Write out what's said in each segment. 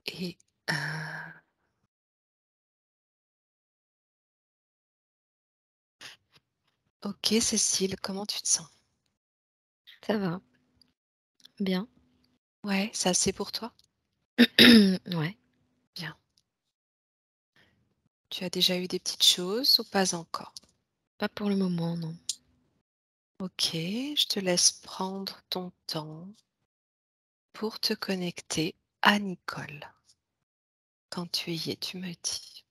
Et OK, Cécile, comment tu te sens? Ça va, bien. Ouais, c'est assez pour toi? Ouais, Bien. Tu as déjà eu des petites choses ou pas encore? pas pour le moment, non. OK, je te laisse prendre ton temps pour te connecter à Nicole. Quand tu y es, tu me dis.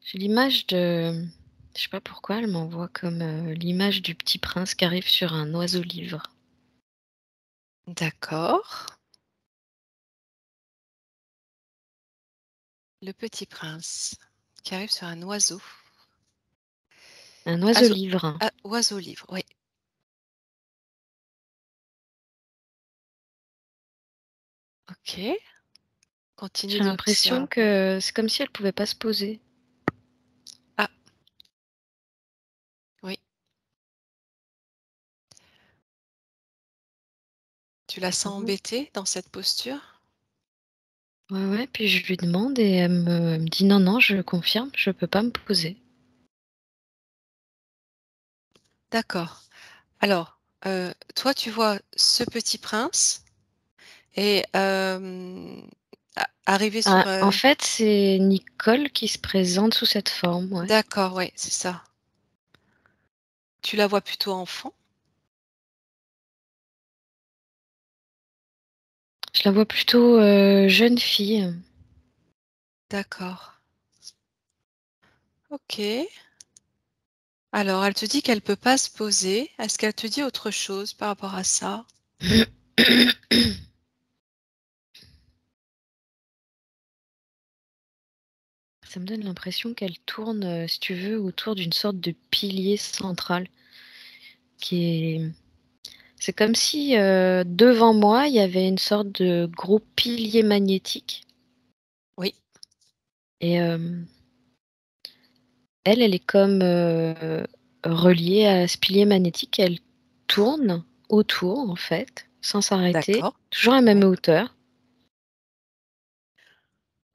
J'ai l'image de je sais pas pourquoi elle m'envoie comme, l'image du Petit Prince qui arrive sur un oiseau-livre. D'accord. Le Petit Prince qui arrive sur un oiseau. Un Azo oiseau-livre, hein. oiseau-livre, oui. OK. Continue J'ai l'impression d'observer. que c'est comme si elle pouvait pas se poser. Ah, oui. Tu la sens Mmh. embêtée dans cette posture? Ouais, ouais, puis je lui demande et elle me dit: «Non, non, je confirme, je peux pas me poser». D'accord. Alors, toi, tu vois ce Petit Prince et arriver Ah, sur, en fait, c'est Nicole qui se présente sous cette forme, ouais. d'accord, ouais, c'est ça. Tu la vois plutôt enfant? Je la vois plutôt, jeune fille. D'accord. OK. Alors, elle te dit qu'elle peut pas se poser. Est-ce qu'elle te dit autre chose par rapport à ça? Ça me donne l'impression qu'elle tourne, si tu veux, autour d'une sorte de pilier central qui est c'est comme si, devant moi, il y avait une sorte de gros pilier magnétique Oui, et elle est comme, reliée à ce pilier magnétique. Elle tourne autour, en fait, sans s'arrêter, d'accord. toujours à la même Ouais, hauteur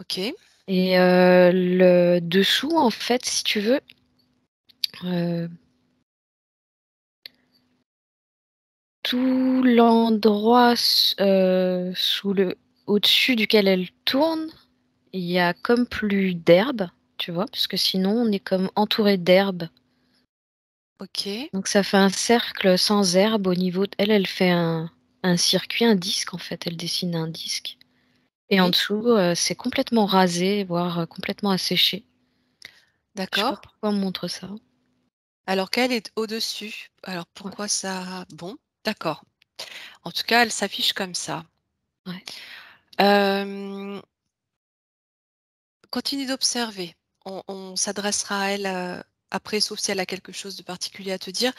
OK. et le dessous, en fait, si tu veux, heu, tout l'endroit sous le au-dessus duquel elle tourne, il y a comme plus d'herbe, tu vois? Parce que sinon on est comme entouré d'herbe. OK. Donc ça fait un cercle sans herbe au niveau d elle, elle fait un circuit, un disque en fait, elle dessine un disque et en Oui, dessous, c'est complètement rasé, voire, complètement asséché. Je sais pas d'accord. pourquoi on montre ça. Alors qu'elle est au-dessus. Alors Ouais, pourquoi ça bon, d'accord. En tout cas, elle s'affiche comme ça. ouais. Hem, continue d'observer. On s'adressera à elle, après, sauf si elle a quelque chose de particulier à te dire.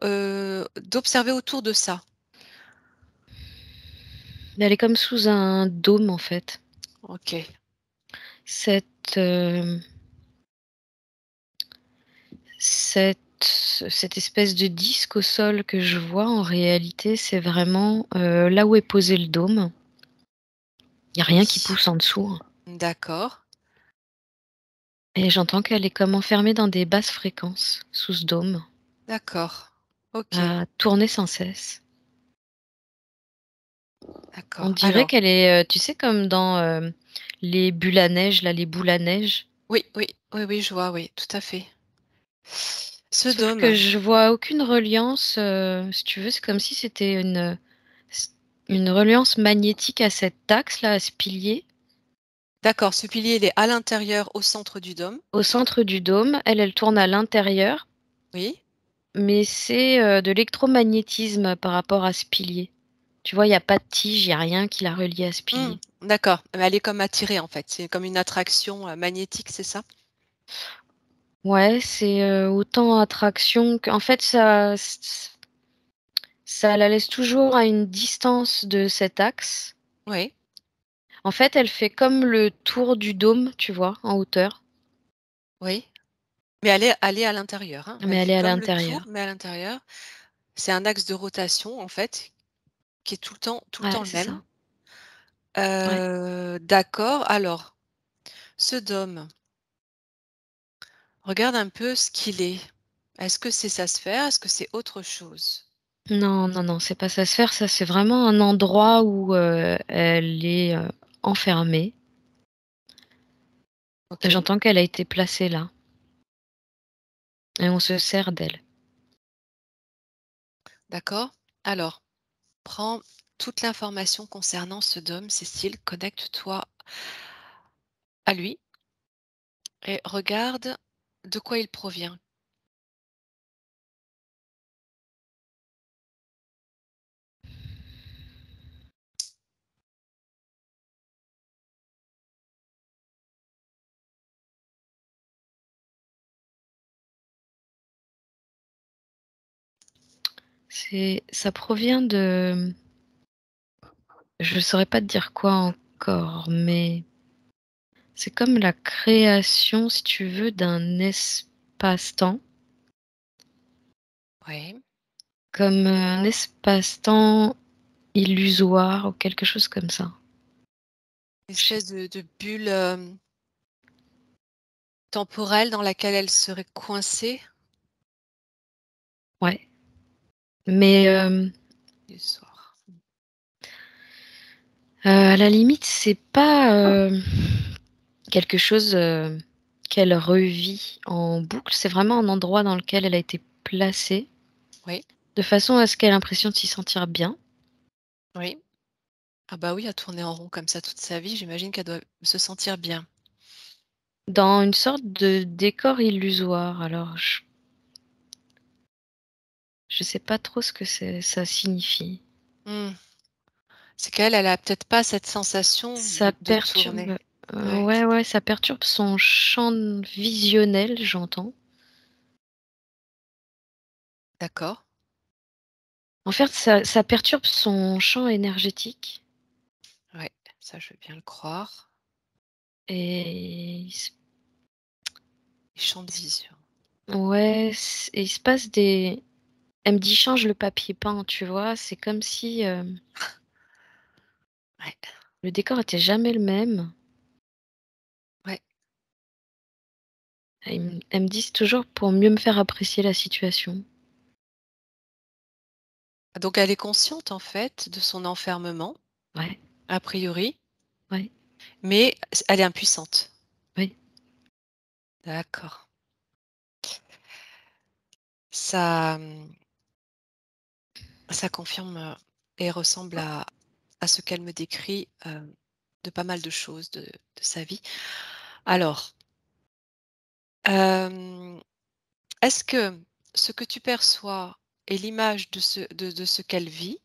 D'observer autour de ça. Mais elle est comme sous un dôme en fait. OK, Cette, cette cette espèce de disque au sol que je vois en réalité, c'est vraiment, là où est posé le dôme. Il y a rien qui oui. pousse en dessous, hein, D'accord, et j'entends qu'elle est comme enfermée dans des basses fréquences sous ce dôme, d'accord. OK, à tourner sans cesse. On d'accord. dirait Alors qu'elle est, tu sais comme dans, les bulles à neige là, les boules à neige, oui, oui, oui, oui, je vois, oui, tout à fait. Ce sauf que dôme, je vois aucune reliance, si tu veux, c'est comme si c'était une reliance magnétique à cet axe là, à ce pilier. d'accord, ce pilier, il est à l'intérieur, au centre du dôme. Au centre du dôme, elle tourne à l'intérieur, Oui. mais c'est, de l'électromagnétisme par rapport à ce pilier. Tu vois, il y a pas de tige, il y a rien qui la relie à ce Mmh, pilier. d'accord. Elle est comme attirée, en fait. C'est comme une attraction, magnétique, c'est ça? Ouais, c'est, autant attraction qu'en fait ça la laisse toujours à une distance de cet axe. Oui. En fait, elle fait comme le tour du dôme, tu vois, en hauteur. Oui, mais elle est à l'intérieur, hein. mais Elle elle fait est à comme le tour, l'intérieur. mais à l'intérieur. C'est un axe de rotation, en fait, qui est tout le Ouais, temps le c'est ça. même. Ouais. D'accord, alors, ce dôme, regarde un peu ce qu'il est. Est-ce que c'est sa sphère? Est-ce que c'est autre chose? Non, non, non, c'est pas sa sphère, ça, c'est vraiment un endroit où, elle est, enfermée. OK, J'entends qu'elle a été placée là et on se sert d'elle. d'accord. Alors, prends toute l'information concernant ce dôme, Cécile, connecte-toi à lui et regarde de quoi il provient. Ça provient de je saurais pas te dire quoi encore, mais c'est comme la création, si tu veux, d'un espace-temps, Oui, comme, un espace-temps illusoire ou quelque chose comme ça. une Je sais espèce de bulle, temporelle dans laquelle elle serait coincée. ouais, mais, Le soir. à la limite, c'est pas, quelque chose, qu'elle revit en boucle, c'est vraiment un endroit dans lequel elle a été placée, Oui, de façon à ce qu'elle ait l'impression de s'y sentir bien. oui. Ah bah oui, à tourner en rond comme ça toute sa vie, j'imagine qu'elle doit se sentir bien. Dans une sorte de décor illusoire. Alors je sais pas trop ce que ça signifie. Mmh. C'est qu'elle, elle a peut-être pas cette sensation Ça de tourner. perturbe, Ouais, ouais, ouais, ça perturbe son champ visionnel, j'entends. d'accord. En fait, ça perturbe son champ énergétique Ouais, ça je veux bien le croire. et il se Les champs de vision. ouais, et il se passe des elle me dit: «Change le papier peint», tu vois? C'est comme si, Ouais, le décor était jamais le même. ouais. Elle me dit: «C'est toujours pour mieux me faire apprécier la situation». Donc elle est consciente en fait de son enfermement, Ouais, a priori, ouais, mais elle est impuissante. oui. D'accord. Ça, ça confirme, et ressemble à ce qu'elle me décrit, de pas mal de choses de sa vie. Alors, hem, est-ce que ce que tu perçois est l'image de ce qu'elle vit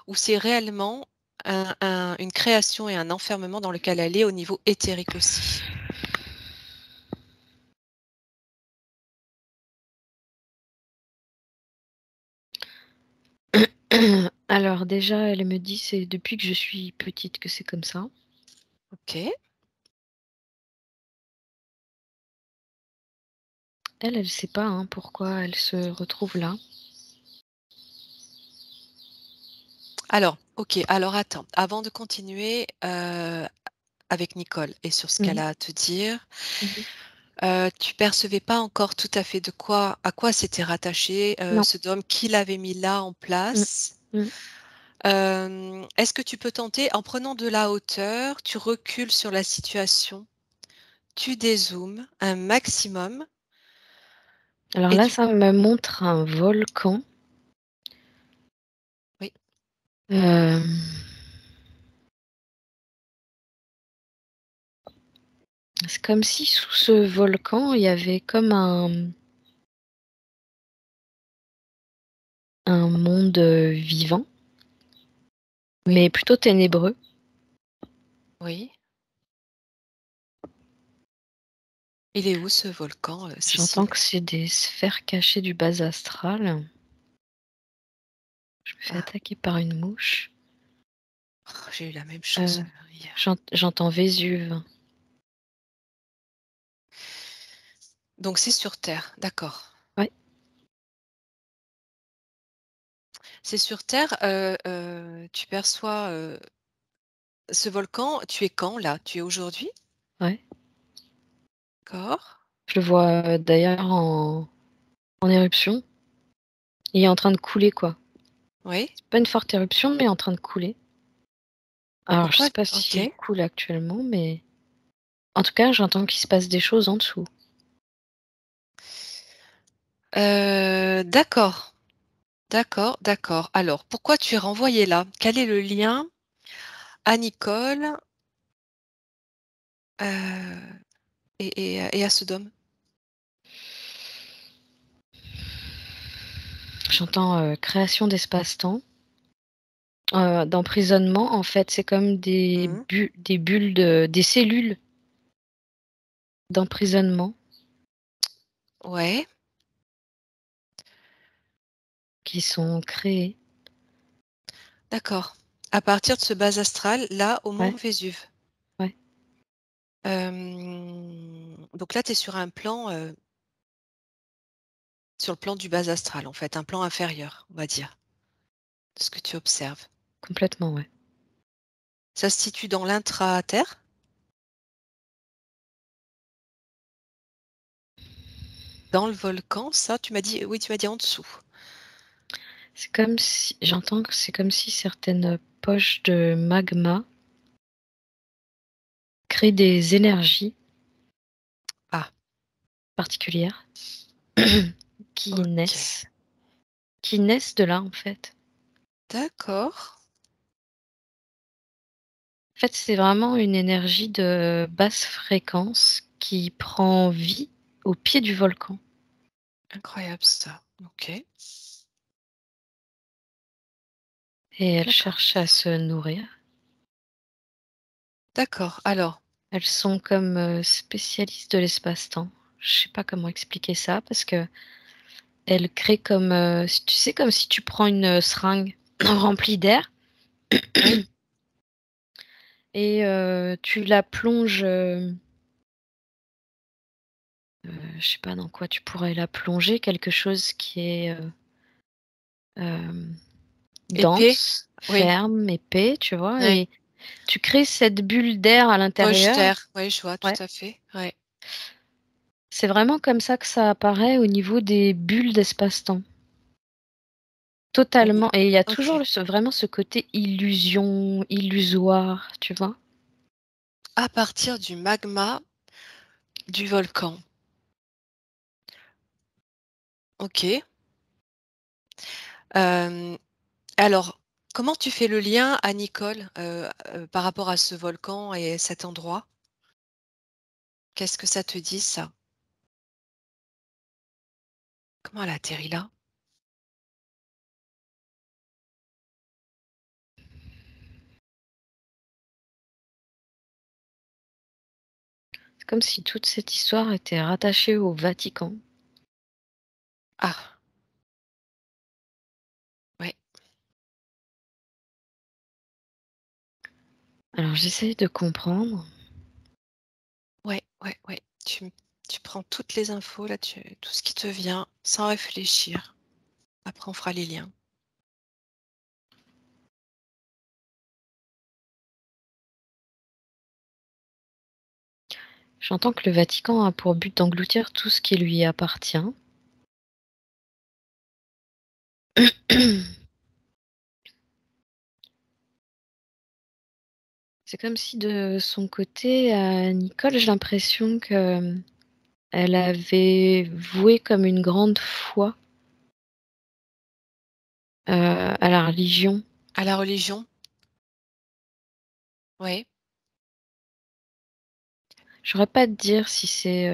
ou c'est réellement une création et un enfermement dans lequel elle est au niveau éthérique aussi? Alors déjà, elle me dit: «C'est depuis que je suis petite que c'est comme ça». OK. Elle sait pas, hein, pourquoi elle se retrouve là. Alors, OK, alors attends, avant de continuer, avec Nicole et sur ce Mmh qu'elle mh. a à te dire, Mmh. tu percevais pas encore tout à fait de quoi à quoi c'était rattaché, Non. ce dôme, qui l'avait mis là en Mmh. place? Mmh. Est-ce que tu peux tenter en prenant de la hauteur, tu recules sur la situation, tu dézoomes un maximum Alors et là, tu ça me montre un volcan. oui, Hem, c'est comme si sous ce volcan, il y avait comme un monde, vivant, oui, mais plutôt ténébreux. oui. Il est où ce volcan, J'entends Cécile? que c'est des sphères cachées du bas astral. Je me fais Ah, attaquer par une mouche. j'ai eu la même chose, Heu, hier. j'entends Vésuve. Donc c'est sur Terre, d'accord. Ouais. C'est sur Terre, tu perçois, ce volcan, tu es quand là? Tu es aujourd'hui? Ouais. D'accord. Je le vois, d'ailleurs en éruption. Il est en train de couler, quoi. Oui. C'est pas une forte éruption, mais en train de couler. Alors je Pourquoi? sais pas OK. s'il coule actuellement, mais en tout cas, j'entends qu'il se passe des choses en dessous. D'accord, d'accord, d'accord. Alors, pourquoi tu es renvoyé là? Quel est le lien à Nicole, heu et à Sodome? J'entends, création d'espace-temps, d'emprisonnement. En fait, c'est comme Mmh. des bulles des cellules d'emprisonnement Ouais, qui sont créées. d'accord. À partir de ce bas astral, là, au mont Ouais, Vésuve. ouais, Donc là, tu es sur le plan du bas astral, en fait, un plan inférieur, on va dire, de ce que tu observes. complètement, ouais. Ça se situe dans l'intra-terre? Dans le volcan, ça? Tu m'as dit oui, tu m'as dit en dessous. C'est comme si j'entends que c'est comme si certaines poches de magma créent des énergies Ah, particulières qui OK. naissent qui naissent de là, en fait. D'accord. En fait, c'est vraiment une énergie de basse fréquence qui prend vie au pied du volcan Incroyable ça. OK. et elles D'accord. cherchent à se nourrir. D'accord. Alors, Elles sont comme, spécialistes de l'espace-temps. Je sais pas comment expliquer ça parce qu'elles créent comme, si tu sais, comme si tu prends une, seringue remplie d'air oui, et tu la plonges, je sais pas dans quoi tu pourrais la plonger, quelque chose qui est, hem, épée? dense, Oui, ferme, épais, tu vois? oui. Et tu crées cette bulle d'air à Poche l'intérieur. d'air. Oui, je vois tout Ouais, à fait. Ouais. c'est vraiment comme ça que ça apparaît au niveau des bulles d'espace-temps. Oui. Totalement, et il y a toujours OK. vraiment ce côté illusion, illusoire, tu vois? À partir du magma du volcan. OK. Hem, alors, comment tu fais le lien à Nicole, par rapport à ce volcan et cet endroit? Qu'est-ce que ça te dit ça? Comment elle a atterri là? C'est comme si toute cette histoire était rattachée au Vatican. Ah! Ouais, Alors j'essaye de comprendre. ouais, ouais, ouais. Tu prends toutes les infos là, tout ce qui te vient sans réfléchir. Après on fera les liens. J'entends que le Vatican a pour but d'engloutir tout ce qui lui appartient. C'est comme si de son côté, Nicole, j'ai l'impression que, elle avait voué comme une grande foi, à la religion. À la religion? Oui, Je saurais pas te dire si c'est,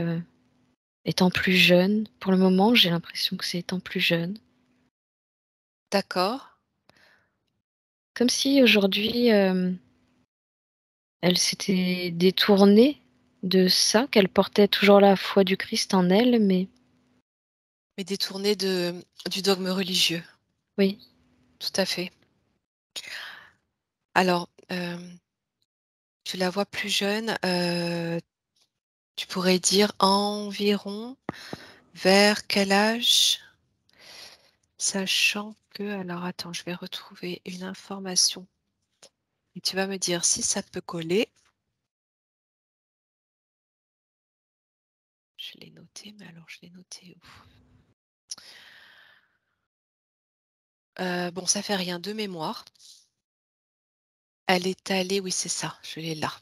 étant plus jeune. Pour le moment, j'ai l'impression que c'est étant plus jeune. d'accord. Comme si aujourd'hui, elle s'était détournée de ça, qu'elle portait toujours la foi du Christ en elle, mais Mais détourné du dogme religieux. oui, Tout à fait. Alors, tu la vois plus jeune, Tu pourrais dire environ vers quel âge? Sachant que alors attends, je vais retrouver une information et tu vas me dire si ça peut coller. Je l'ai noté, mais alors je l'ai noté où? Bon, ça fait rien, de mémoire. Elle est allée, oui, c'est ça, je l'ai là,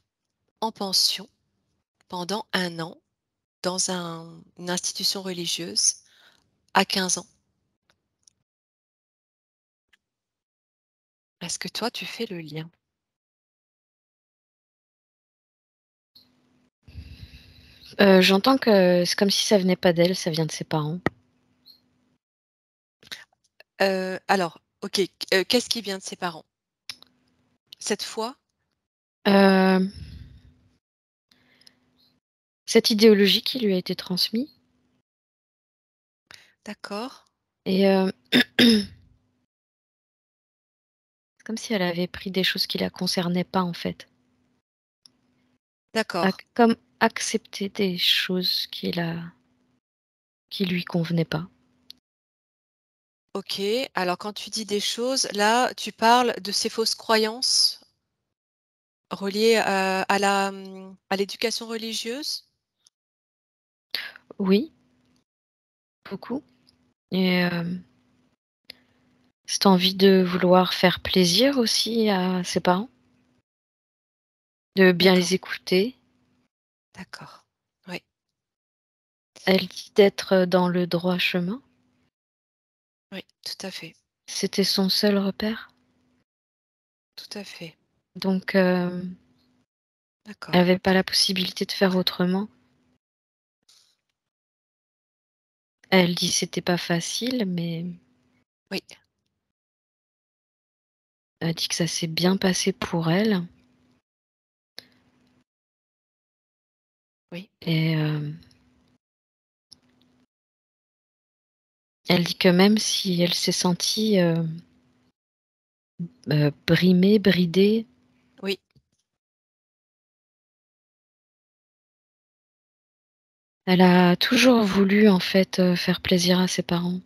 en pension pendant 1 an dans une institution religieuse à 15 ans. Est-ce que toi, tu fais le lien? J'entends que c'est comme si ça venait pas d'elle, ça vient de ses parents. Alors, OK, qu'est-ce qui vient de ses parents? Cette foi? Hem, Cette idéologie qui lui a été transmise D'accord, et c'est comme si elle avait pris des choses qui la concernaient pas, en fait. d'accord. Comme accepter des choses qui lui convenaient pas. OK, alors quand tu dis des choses, là, tu parles de ces fausses croyances reliées, à l'éducation religieuse? Oui, beaucoup et cette envie de vouloir faire plaisir aussi à ses parents, de bien D'accord, les écouter. d'accord. Oui, Elle dit d'être dans le droit chemin. oui, tout à fait, C'était son seul repère. tout à fait. Donc elle D'accord. avait pas la possibilité de faire autrement. Elle dit c'était pas facile, mais Oui, elle dit que ça s'est bien passé pour elle oui, et elle dit que même si elle s'est sentie, brimée, bridée, oui. elle a toujours voulu en fait, faire plaisir à ses parents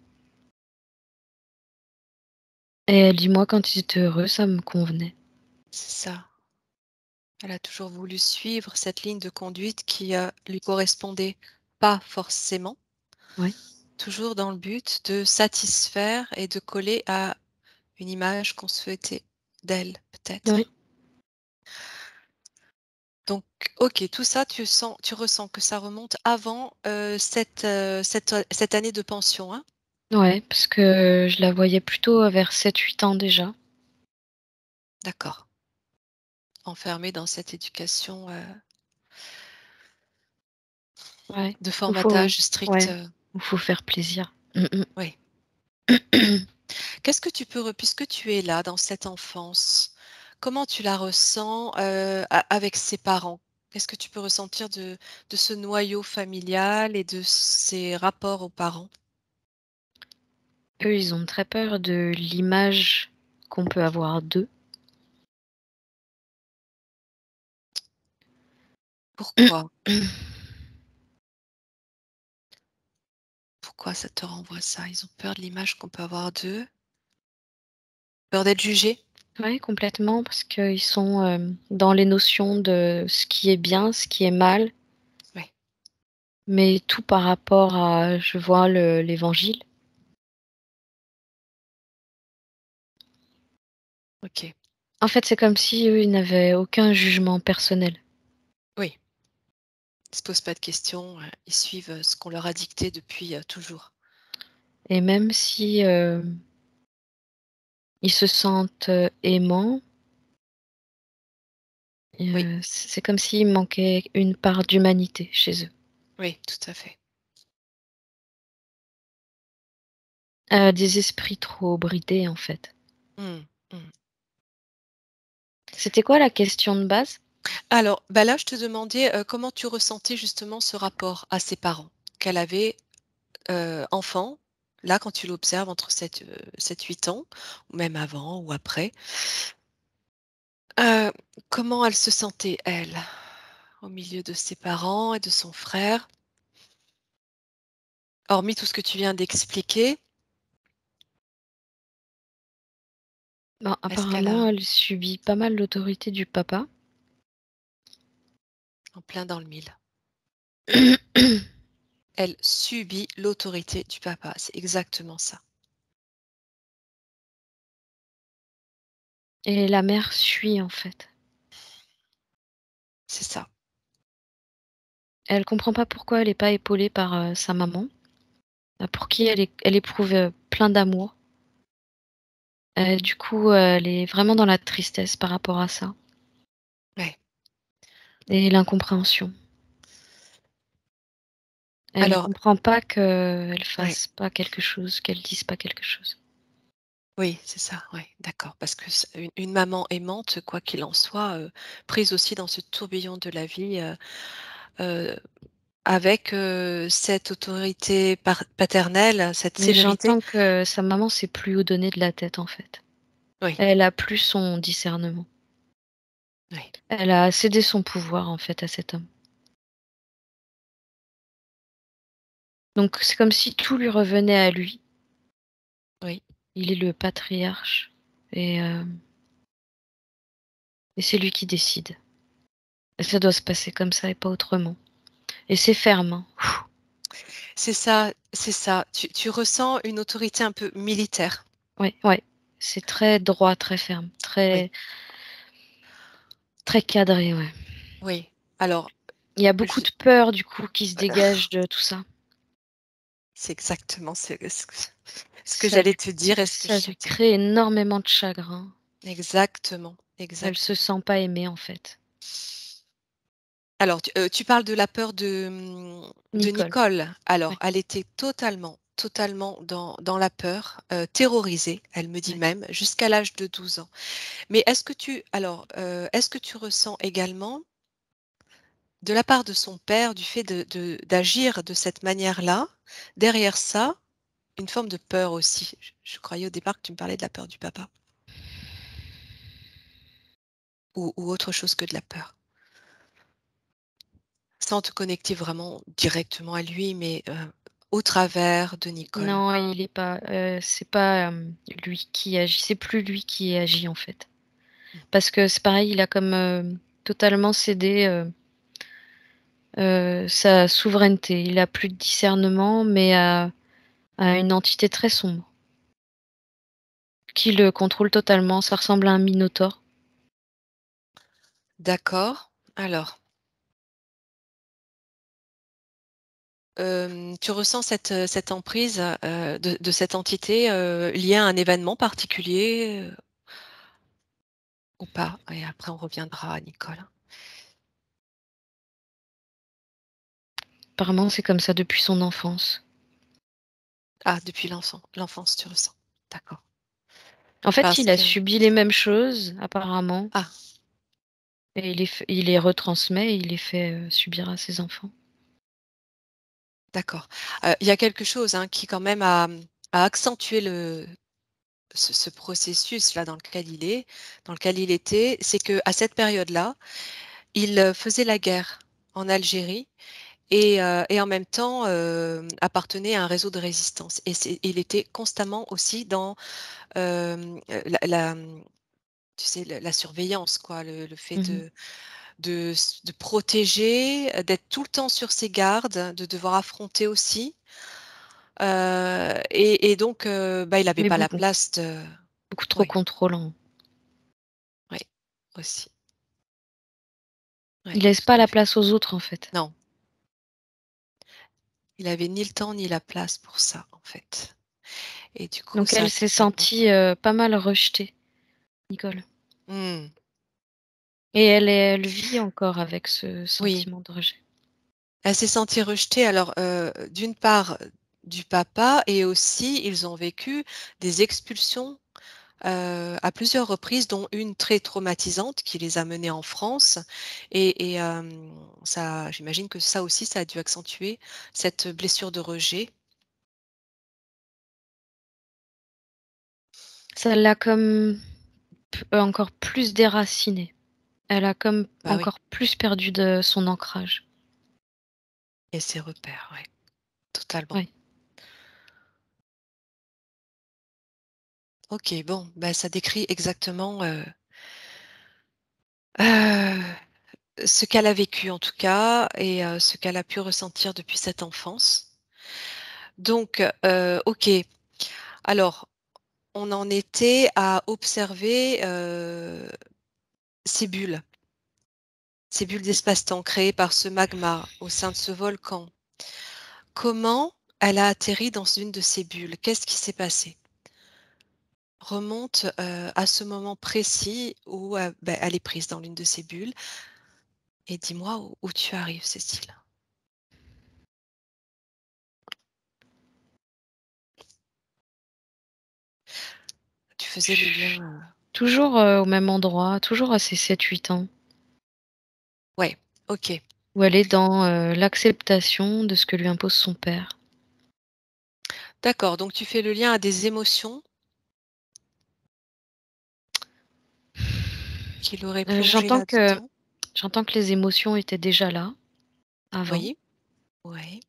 et elle dit: «Moi quand ils étaient heureux, ça me convenait». C'est ça. Elle a toujours voulu suivre cette ligne de conduite qui, lui correspondait pas forcément, Ouais, toujours dans le but de satisfaire et de coller à une image qu'on souhaitait d'elle, oui, peut-être. Donc OK, tout ça, tu ressens que ça remonte avant, cette année de pension, hein? ouais, parce que je la voyais plutôt vers 7-8 ans déjà. D'accord. Enfermée dans cette éducation, Ouais, de il faut formatage strict, ouais, il faut faire plaisir. Mmh oui. mh. Qu'est-ce que tu peux puisque tu es là dans cette enfance, comment tu la ressens, avec ses parents? Qu'est-ce que tu peux ressentir de ce noyau familial et de ces rapports aux parents? Eux, ils ont très peur de l'image qu'on peut avoir d'eux. Pourquoi? Pourquoi ça te renvoie ça? Ils ont peur de l'image qu'on peut avoir d'eux? Peur d'être jugés? Ouais, complètement, parce qu'ils sont, dans les notions de ce qui est bien, ce qui est mal, Oui, mais tout par rapport à je vois l'évangile. OK. En fait, c'est comme si eux, ils n'avaient aucun jugement personnel Oui, ils se posent pas de questions, ils suivent, ce qu'on leur a dicté depuis, toujours. et même si, ils se sentent, aimants, Oui, c'est comme s'il manquait une part d'humanité chez eux. oui, tout à fait. Des esprits trop bridés, en fait. Mmh, mmh. C'était quoi la question de base? Alors, bah, là, je te demandais, comment tu ressentais justement ce rapport à ses parents? Qu'elle avait, enfant, là, quand tu l'observes entre 7-8 ans ou même avant ou après, heu, comment elle se sentait elle? au milieu de ses parents et de son frère. Hormis tout ce que tu viens d'expliquer, Ben, est-ce qu'elle apparemment, a elle subit pas mal l'autorité du papa. en plein dans le mille? Elle subit l'autorité du papa, c'est exactement ça. Et la mère suit, en fait. C'est ça. Elle comprend pas pourquoi elle est pas épaulée par, sa maman, pour qui elle éprouve, plein d'amour. Du coup, elle est vraiment dans la tristesse par rapport à ça Ouais. et l'incompréhension. Elle Alors, comprend pas qu'elle ouais, fasse pas quelque chose, qu'elle dise pas quelque chose. oui, c'est ça, ouais, d'accord. Parce que une maman aimante, quoi qu'il en soit, prise aussi dans ce tourbillon de la vie, euh, avec cette autorité paternelle, cette Mais sévérité. j'entends que sa maman sait plus où donner de la tête, en fait. Oui, Elle a plus son discernement. oui, Elle a cédé son pouvoir, en fait, à cet homme. Donc c'est comme si tout lui revenait à lui. oui. Il est le patriarche et c'est lui qui décide. Et ça doit se passer comme ça et pas autrement. Et c'est ferme, hein. C'est ça, c'est ça. Tu ressens une autorité un peu militaire. Ouais, ouais. C'est très droit, très ferme, Oui, très cadré, ouais. oui. Alors, Il y a beaucoup je- de peur du coup qui se dégage de tout ça. c'est exactement ce que Ça j'allais lui te dire et ce que je ça lui sentais. crée énormément de chagrin. Exactement, Elle se exactement. sent pas aimée, en fait. Alors, tu parles de la peur de Nicole, Nicole. Alors, ouais, elle était totalement dans la peur, terrorisée, elle me dit ouais. même, jusqu'à l'âge de 12 ans. Mais est-ce que tu ressens également, de la part de son père, du fait d'agir de cette manière-là, derrière ça, une forme de peur aussi? Je croyais au départ que tu me parlais de la peur du papa ou autre chose que de la peur? Sans te connecter vraiment directement à lui, mais au travers de Nicole. Non, il est pas, c'est pas, lui qui agit, c'est plus lui qui agit, en fait. Mmh. Parce que c'est pareil, il a comme, totalement cédé, sa souveraineté. Il a plus de discernement, mais à une entité très sombre qui le contrôle totalement. Ça ressemble à un minotaure. D'accord. Alors, tu ressens cette emprise, de cette entité, liée à un événement particulier, ou pas? Et après on reviendra à Nicole. Apparemment, c'est comme ça depuis son enfance. Ah, depuis l'enfance, tu ressens. D'accord. En fait, Parce il a que subi les mêmes choses apparemment ah, et il les retransmet et il les fait, subir à ses enfants. d'accord. Il y a quelque chose, hein, qui quand même a accentué ce processus-là dans lequel il était, c'est qu'à cette période-là, il, faisait la guerre en Algérie et en même temps, appartenait à un réseau de résistance et il était constamment aussi dans, tu sais, la surveillance quoi, le fait Mmh. de protéger, d'être tout le temps sur ses gardes, de devoir affronter aussi, et donc bah, il avait Mais pas la beaucoup, place de beaucoup trop oui, contrôlant. oui, aussi. Il Ouais, laisse pas tout à la fait. place aux autres, en fait. Non, il avait ni le temps ni la place pour ça, en fait et du coup, Donc ça elle a s'est totalement sentie, pas mal rejetée, Nicole. mmh, Et elle vit encore avec ce oui, sentiment de rejet. elle s'est sentie rejetée alors, d'une part, du papa et aussi ils ont vécu des expulsions, à plusieurs reprises, dont une très traumatisante qui les a menés en France et ça j'imagine que ça aussi, ça a dû accentuer cette blessure de rejet. Ça l'a comme encore plus déracinée. Elle a comme Bah oui, encore plus perdu de son ancrage. et ses repères, ouais, totalement. Ouais. OK, bon, bah, ça décrit exactement, heu, ce qu'elle a vécu en tout cas et ce qu'elle a pu ressentir depuis cette enfance. Donc OK. Alors, on en était à observer, ces bulles d'espace-temps créées par ce magma au sein de ce volcan. Comment elle a atterri dans une de ces bulles? Qu'est-ce qui s'est passé? Remonte, à ce moment précis où, bah, elle est prise dans l'une de ces bulles et dis-moi où tu arrives, Cécile? Tu faisais le lien, Toujours, au même endroit, toujours à ses 7-8 ans, ouais, OK, où elle est dans, l'acceptation de ce que lui impose son père. d'accord, donc tu fais le lien à des émotions qui l'auraient Heu, plongée j'entends que là-dedans? j'entends que les émotions étaient déjà là, avant. Oui, ouais,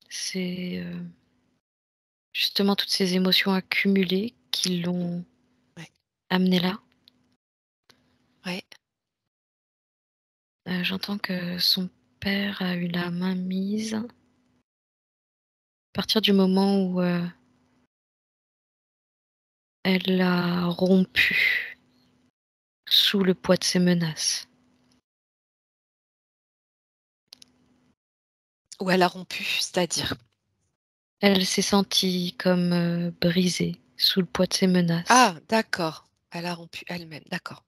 C'est, justement toutes ces émotions accumulées qui mmh, l'ont ouais, amenée là. ouais, J'entends que son père a eu la main mise à partir du moment où, elle a rompu sous le poids de ses menaces. où elle a rompu, c'est-à-dire? Elle s'est sentie comme, brisée sous le poids de ses menaces. Ah d'accord, elle a rompu elle-même, d'accord,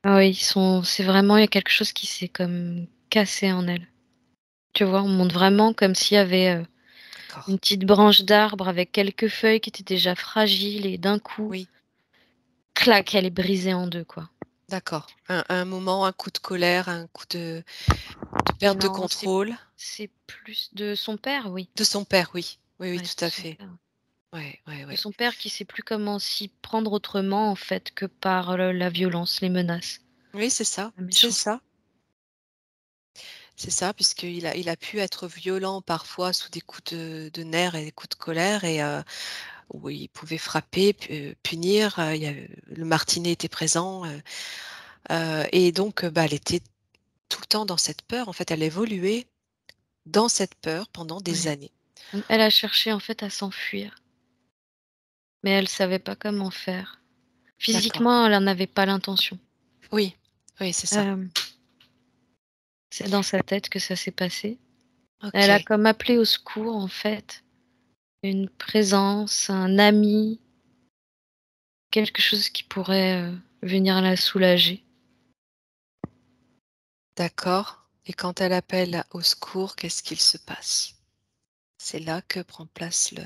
Ah oui, c'est vraiment il y a quelque chose qui s'est comme cassé en elle. Tu vois? On montre vraiment comme s'il y avait, une d'accord. petite branche d'arbre avec quelques feuilles qui étaient déjà fragiles et d'un coup, Oui, clac, elle est brisée en 2 quoi. d'accord. Un moment, un coup de colère, un coup de perte de Non, contrôle c'est plus de son père, oui. de son père, oui. Oui, oui, Ouais, tout de à son fait. père. Ouais, ouais, De ouais. son père qui sait plus comment s'y prendre autrement, en fait, que par le la violence, les menaces, Oui, la c'est méchanceté. ça, c'est ça, puisqu'il a pu être violent parfois sous des coups de nerfs et des coups de colère et où il pouvait frapper, punir, il y a le martinet était présent, et donc bah, elle était tout le temps dans cette peur, en fait, elle évoluait dans cette peur pendant des Ouais. années. Donc elle a cherché, en fait, à s'enfuir, mais elle savait pas comment faire. D'accord. Physiquement, elle en avait pas l'intention. Oui, oui, c'est ça. Hem, c'est dans sa tête que ça s'est passé. Elle a OK, comme appelé au secours, en fait, une présence, un ami, quelque chose qui pourrait, venir la soulager. d'accord, et quand elle appelle au secours, qu'est-ce qu'il se passe? C'est là que prend place le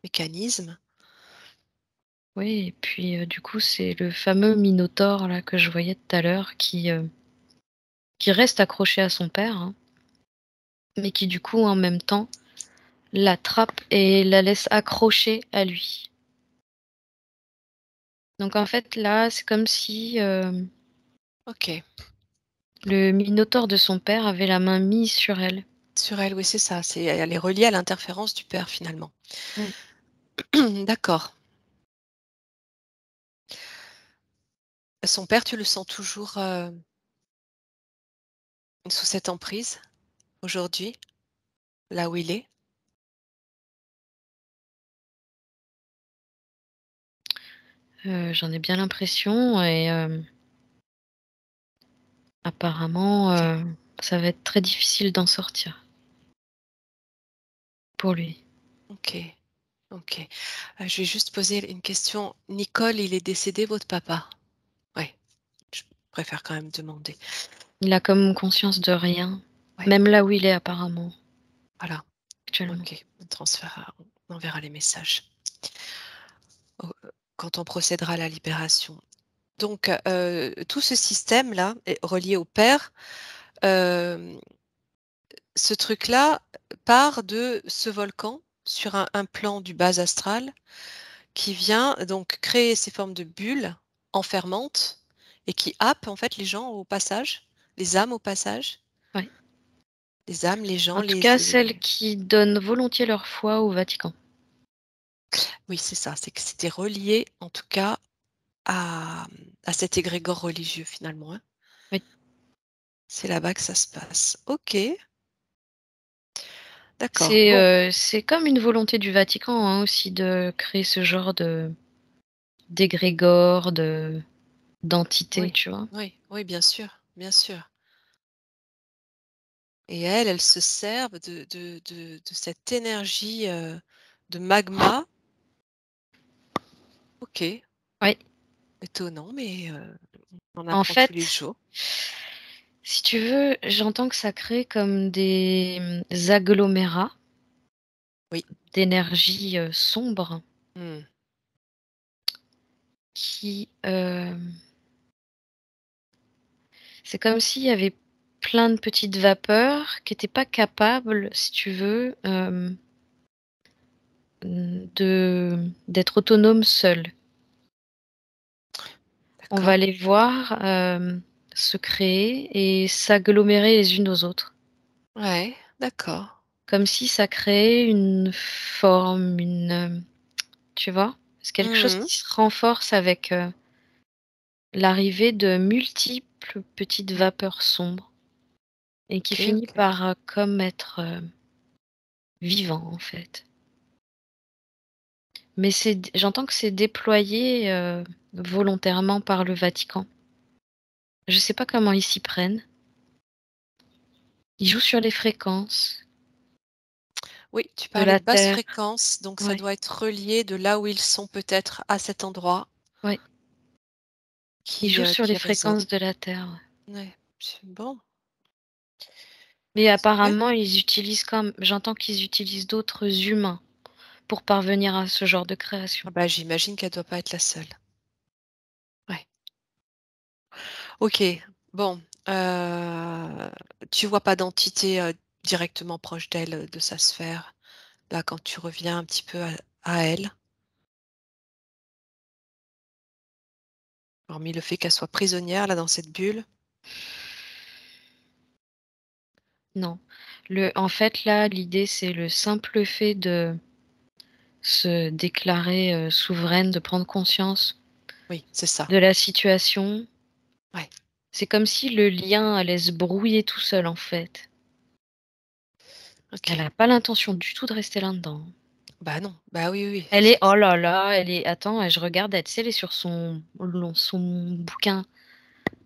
mécanisme. Oui et puis, du coup, c'est le fameux minotaure là que je voyais tout à l'heure qui reste accroché à son père, hein, mais qui du coup, en même temps, l'attrape et la laisse accrocher à lui. Donc en fait, là, c'est comme si, OK. le minotaure de son père avait la main mise sur elle. Sur elle, oui, c'est ça, elle est reliée à l'interférence du père finalement. Ouais. D'accord. Son père, tu le sens toujours, sous cette emprise, aujourd'hui, là où il est? J'en ai bien l'impression et apparemment, OK, ça va être très difficile d'en sortir pour lui. OK, OK. Je vais juste poser une question. Nicole, il est décédé, votre papa? Ouais, je préfère quand même demander. Il a comme conscience de rien, Ouais, même là où il est apparemment, voilà, actuellement. OK. On transférera, on enverra les messages quand on procédera à la libération. Donc, tout ce système-là est relié au père. Hem, Ce truc-là part de ce volcan sur un plan du bas astral qui vient donc créer ces formes de bulles enfermantes et qui happe en fait les gens au passage, les âmes au passage. Ouais. Les âmes, les gens, En tout cas, celles qui donnent volontiers leur foi au Vatican. oui, c'est ça, c'est que c'était relié en tout cas à cet égrégore religieux finalement, hein. Oui. C'est là-bas que ça se passe. OK, d'accord. Bon, C'est comme une volonté du Vatican, hein, aussi de créer ce genre d'égrégore, d'entité, oui, tu vois? oui, oui, bien sûr, bien sûr. Et elles se servent de cette énergie, de magma. OK, Oui. étonnant, mais on En apprend tous les fait, jours. si tu veux, j'entends que ça crée comme des, agglomérats Oui. d'énergie, sombre Mmh. qui, c'est comme s'il y avait plein de petites vapeurs qui étaient pas capables, si tu veux, d'être autonomes seules. On va D'accord. les voir, se créer et s'agglomérer les unes aux autres. Ouais, d'accord. Comme si ça créait une forme, tu vois? C'est quelque chose Mmh. qui se renforce avec, l'arrivée de multiples petites vapeurs sombres et qui OK, finit OK. par, comme être, vivant, en fait. Mais j'entends que c'est déployé, volontairement par le Vatican. Je sais pas comment ils s'y prennent. Ils jouent sur les fréquences Oui, tu de parlais la de basse Terre. fréquence, donc ça Ouais, doit être relié de là où ils sont peut-être à cet endroit ouais. Ils jouent sur les qui résonne. fréquences de la Terre, ouais. Ouais, c'est bon, Mais super. apparemment, j'entends qu'ils utilisent d'autres humains pour parvenir à ce genre de création. Ah bah, j'imagine qu'elle doit pas être la seule. Ouais. OK, bon, tu vois pas d'entité, directement proche d'elle, de sa sphère, là, quand tu reviens un petit peu à elle? Hormis le fait qu'elle soit prisonnière, là, dans cette bulle? Non. En fait, là, l'idée, c'est le simple fait de se déclarer, souveraine, de prendre conscience Oui, c'est ça. de la situation. Ouais. C'est comme si le lien allait se brouiller tout seul, en fait. Elle OK. a pas l'intention du tout de rester là-dedans. Bah, non. Bah, oui, oui, oui. Elle est oh là là, elle est attends, je regarde, elle tu sais, elle est sur son bouquin,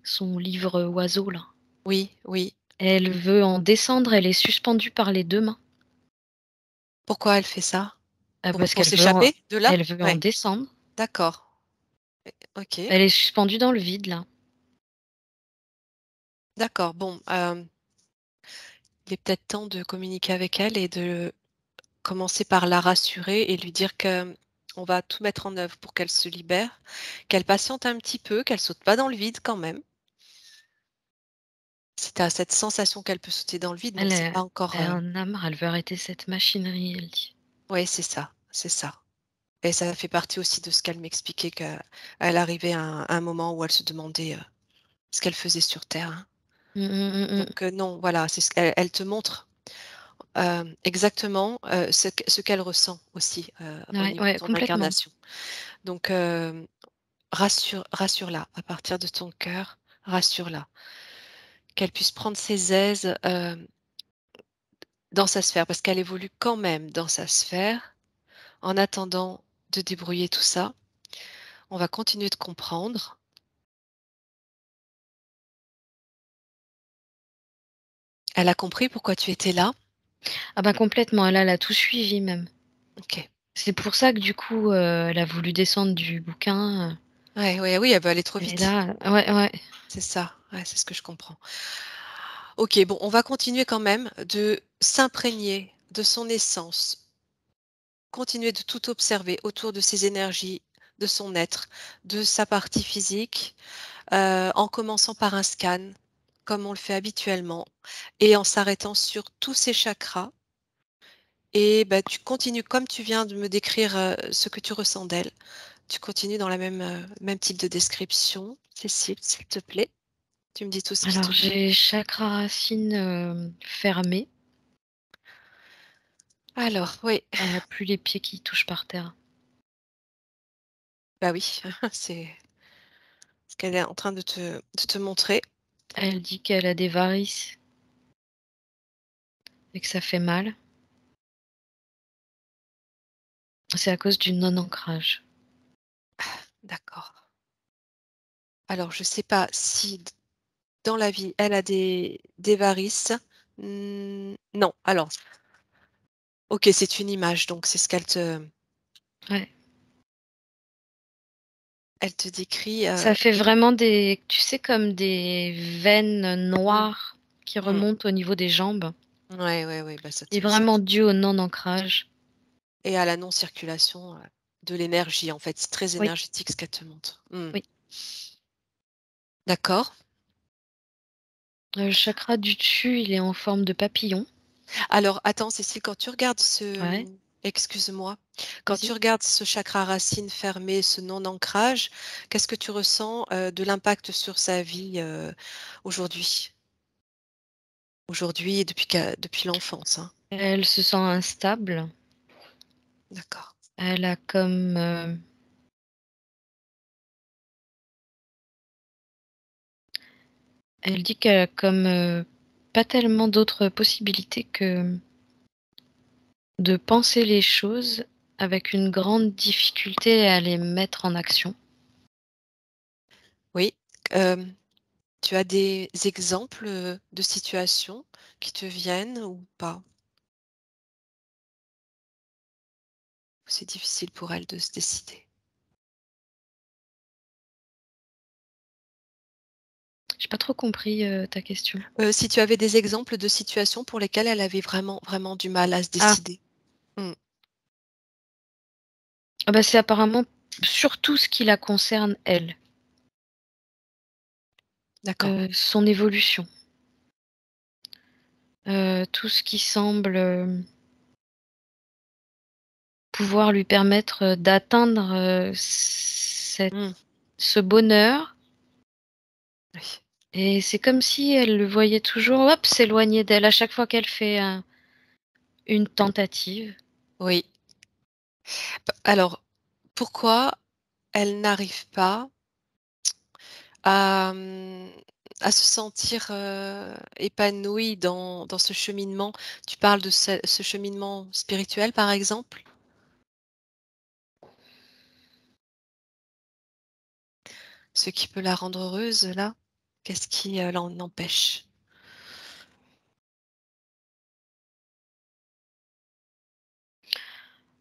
son livre, oiseau là. Oui, oui. Elle veut en descendre, elle est suspendue par les 2 mains. Pourquoi elle fait ça? Parce Pour s'échapper de là? elle veut en Ouais, descendre. d'accord. OK, Elle est suspendue dans le vide là. d'accord. Bon, il est peut-être temps de communiquer avec elle et de commencer par la rassurer et lui dire que on va tout mettre en œuvre pour qu'elle se libère, qu'elle patiente un petit peu, qu'elle saute pas dans le vide quand même. Si tu as cette sensation qu'elle peut sauter dans le vide, bon, Elle c'est est pas encore, elle en a marre, elle veut arrêter cette machinerie, elle dit. ouais, c'est ça, c'est ça. Et ça fait partie aussi de ce qu'elle m'expliquait qu'elle arrivait à un moment où elle se demandait, ce qu'elle faisait sur terre, hein. Mmh mh, mmh mh. Donc non, voilà, c'est ce qu'elle elle te montre, exactement, ce qu'elle ressent aussi, au Ouais, niveau de ouais, ton complètement. incarnation. Donc rassure-la à partir de ton cœur, rassure-la. Qu'elle puisse prendre ses aises, dans sa sphère, parce qu'elle évolue quand même dans sa sphère, en attendant de débrouiller tout ça. On va continuer de comprendre. Elle a compris pourquoi tu étais là? Ah bah complètement, elle a tout suivi même. OK. C'est pour ça que du coup, elle a voulu descendre du bouquin, Ouais, ouais, oui, elle veut aller trop et vite. là ouais, ouais. C'est ça, ouais, c'est ce que je comprends. OK, bon, on va continuer quand même de s'imprégner de son essence, continuer de tout observer autour de ses énergies, de son être, de sa partie physique, en commençant par un scan, comme on le fait habituellement, et en s'arrêtant sur tous ses chakras. Et bah, tu continues comme tu viens de me décrire, ce que tu ressens d'elle. Tu continues dans la même type de description. Cécile, s'il te plaît, tu me dis tout ce qui Alors te vient. j'ai chakra racine, fermé. Alors, oui, Elle a plus les pieds qui touchent par terre. bah oui, c'est ce qu'elle est en train de te montrer. Elle dit qu'elle a des varices et que ça fait mal. C'est à cause du non-ancrage. D'accord. Alors, je sais pas si dans la vie, elle a des varices. Non. Alors, ok, c'est une image, donc c'est ce Ouais. elle te décrit. Ça fait vraiment des, tu sais, comme des veines Mm, noires qui mm. remontent au niveau des jambes. Ouais, ouais, ouais, bah Et vraiment dû au non-ancrage. et à la non-circulation de l'énergie, en fait. C'est très Oui, énergétique ce qu'elle te montre. oui. D'accord. Le chakra du dessus, il est en forme de papillon. Alors, attends, Cécile, Ouais, excuse-moi, quand tu vas-y. regardes ce chakra racine fermé, ce non-ancrage, qu'est-ce que tu ressens de l'impact sur sa vie aujourd'hui? Aujourd'hui et depuis l'enfance, hein. Elle se sent instable. D'accord. Elle a comme, elle dit qu'elle a comme pas tellement d'autres possibilités que de penser les choses avec une grande difficulté à les mettre en action. Oui. euh, Tu as des exemples de situations qui te viennent ou pas? C'est difficile pour elle de se décider. J'ai pas trop compris ta question. Si tu avais des exemples de situations pour lesquelles elle avait vraiment, vraiment du mal à se Ah, décider. Hmm, ah bah c'est apparemment surtout ce qui la concerne elle, d'accord. son évolution, tout ce qui semble pouvoir lui permettre d'atteindre Hmm, ce bonheur. oui. Et c'est comme si elle le voyait toujours, hop, s'éloigner d'elle à chaque fois qu'elle fait une tentative. Oui. Alors, pourquoi elle n'arrive pas à, à se sentir épanouie dans ce cheminement? Tu parles de ce cheminement spirituel, par exemple? Ce qui peut la rendre heureuse, là? Qu'est-ce qui l'en empêche?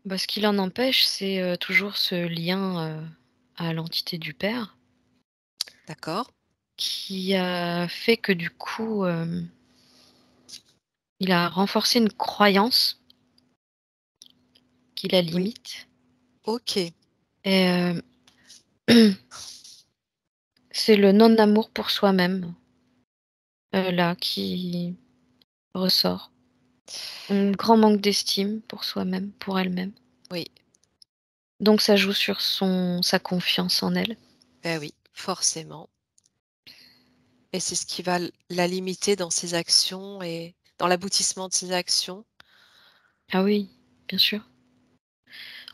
Bah, ce qui l'en empêche, c'est toujours ce lien à l'entité du père D'accord? qui a fait que du coup, il a renforcé une croyance qui la Oui. limite. Ok. Et c'est le non-amour pour soi-même, là, qui ressort. Un grand manque d'estime pour soi-même, pour elle-même. Oui. Donc ça joue sur sa confiance en elle. Ben oui, forcément. Et c'est ce qui va la limiter dans ses actions et dans l'aboutissement de ses actions. Ah oui, bien sûr.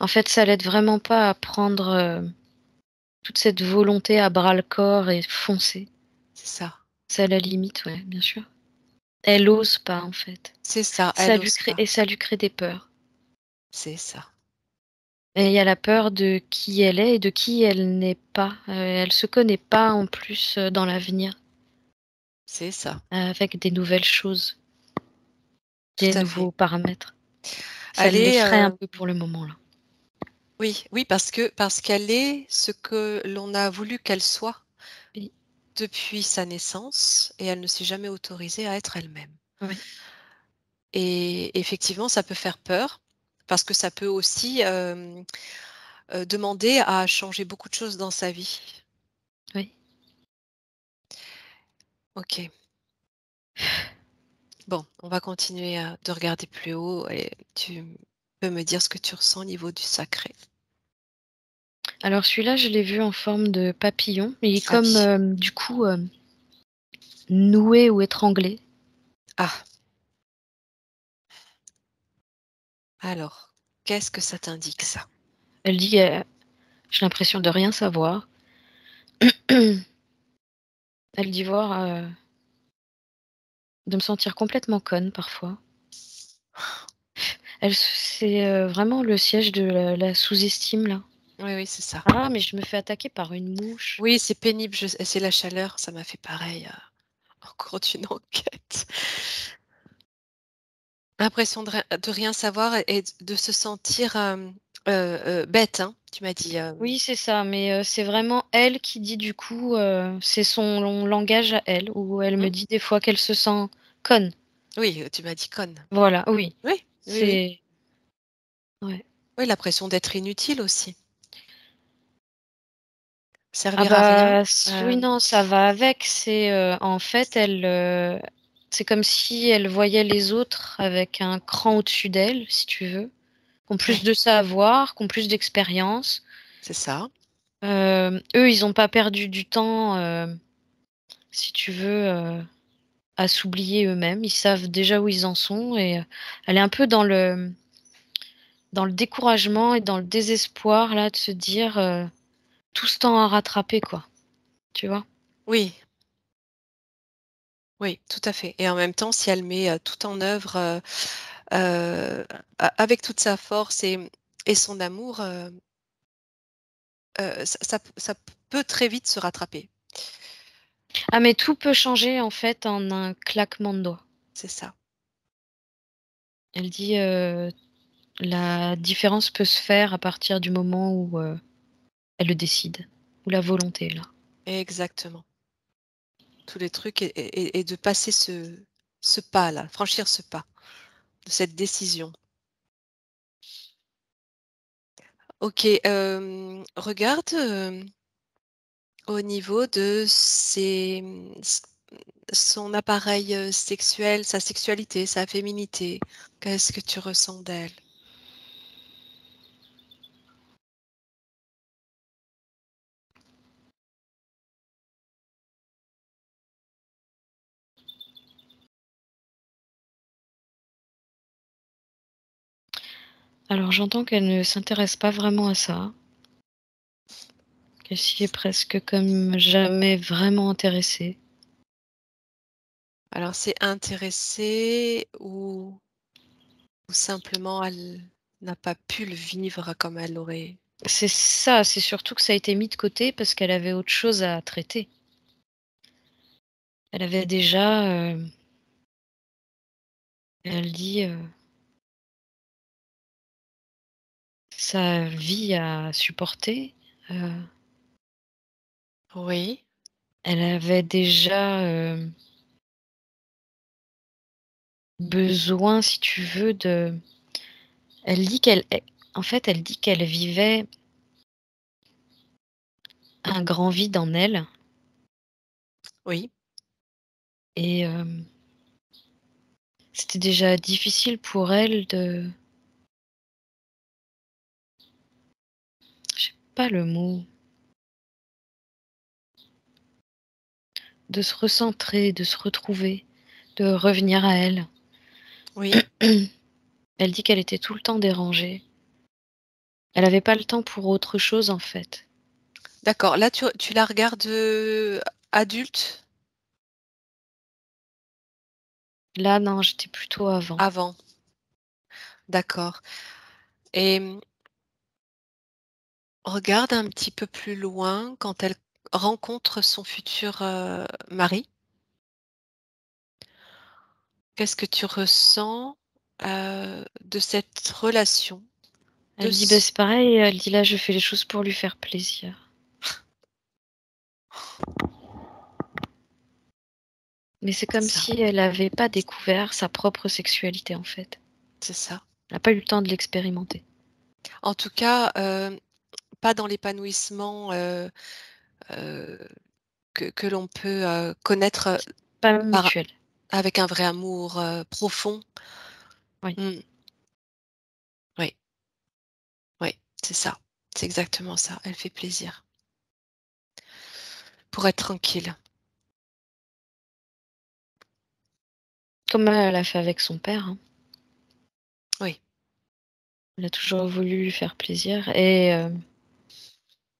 En fait, ça l'aide vraiment pas à prendre, toute cette volonté à bras-le-corps et foncer. C'est ça. Ça la limite, ouais, bien sûr. Elle ose pas, en fait. C'est ça, Ça elle lui ose crée pas. et ça lui crée des peurs. C'est ça. Et il y a la peur de qui elle est et de qui elle n'est pas. Elle se connaît pas en plus, dans l'avenir, C'est ça. avec des nouvelles choses, Tout des à fait. nouveaux paramètres. Ça Elle est, l'effraie un peu pour le moment, là. oui, oui, parce qu'elle est ce que l'on a voulu qu'elle soit Oui, depuis sa naissance et elle ne s'est jamais autorisée à être elle-même. oui, Et effectivement, ça peut faire peur parce que ça peut aussi demander à changer beaucoup de choses dans sa vie. oui. Ok. Bon, on va continuer de regarder plus haut et tu peux me dire ce que tu ressens au niveau du sacré. Alors celui-là, je l'ai vu en forme de papillon. Il est Ah comme, oui. du coup, noué ou étranglé. Ah, alors, qu'est-ce que ça t'indique ça? Elle dit, «J'ai l'impression de rien savoir». Elle dit voir, de me sentir complètement conne parfois. C'est, vraiment le siège de la sous-estime là. Oui, oui, c'est ça. Ah mais je me fais attaquer par une mouche. Oui, c'est pénible, c'est la chaleur, ça m'a fait pareil, en cours d'une enquête. L'impression de rien savoir et de se sentir, bête, hein, tu m'as dit, Oui, c'est ça, mais c'est vraiment elle qui dit du coup, c'est son langage à elle, où elle me mmh? dit des fois qu'elle se sent conne. Oui, tu m'as dit conne. Voilà, oui, Oui, oui, oui. c'est ouais. Oui, l'impression d'être inutile aussi. Ah Servir à rien, bah, s oui, hem, non, ça va avec. C'est, en fait, elle, c'est comme si elle voyait les autres avec un cran au-dessus d'elle, si tu veux, qui ont plus ouais, de savoir, qui ont plus d'expérience. c'est ça. Eux, ils ont pas perdu du temps, si tu veux, à s'oublier eux-mêmes. Ils savent déjà où ils en sont et elle est un peu dans le découragement et dans le désespoir là de se dire, tout ce temps à rattraper quoi, tu vois? Oui, oui, tout à fait et en même temps, si elle met, tout en œuvre, a avec toute sa force et son amour, ça peut très vite se rattraper. Ah mais tout peut changer en fait en un claquement de doigts. C'est ça. Elle dit, «La différence peut se faire à partir du moment où, elle le décide, où la volonté est là». Exactement. Tous les trucs et de passer ce pas-là, franchir ce pas, de cette décision. OK, regarde, au niveau de son appareil, sexuel, sa sexualité, sa féminité. Qu'est-ce que tu ressens d'elle? Alors j'entends qu'elle ne s'intéresse pas vraiment à ça, qu'elle s'y est presque comme jamais vraiment intéressée. Alors c'est intéressé ou simplement elle n'a pas pu le vivre comme elle l'aurait. C'est ça, c'est surtout que ça a été mis de côté parce qu'elle avait autre chose à traiter. Elle avait déjà, elle dit, sa vie à supporter. Heu, Oui, Elle avait déjà, besoin, si tu veux, de elle dit qu'elle e en fait, elle dit qu'elle vivait un grand vide en elle oui, et c'était déjà difficile pour elle de j'ai pas le mot, de se recentrer, de se retrouver, de revenir à elle. oui. Elle dit qu'elle était tout le temps dérangée. Elle avait pas le temps pour autre chose, en fait. D'accord. Là, tu la regardes, adulte? Là, non, j'étais plutôt avant. Avant, d'accord et regarde un petit peu plus loin quand elle rencontre son futur, mari. Qu'est-ce que tu ressens, de cette relation? De Elle dit: «Bah, ce c'est pareil», elle dit: «Là, je fais les choses pour lui faire plaisir». Mais c'est c'est comme ça, si elle avait pas découvert sa propre sexualité, en fait. c'est ça. Elle a pas eu le temps de l'expérimenter. En tout cas, pas dans l'épanouissement, heu, que l'on peut, connaître, Pas par mutuel. avec un vrai amour, profond. Oui. Mmh, oui, oui, c'est ça. C'est exactement ça, elle fait plaisir. Pour être tranquille. Comme elle a fait avec son père, hein. Oui, Elle a toujours voulu lui faire plaisir et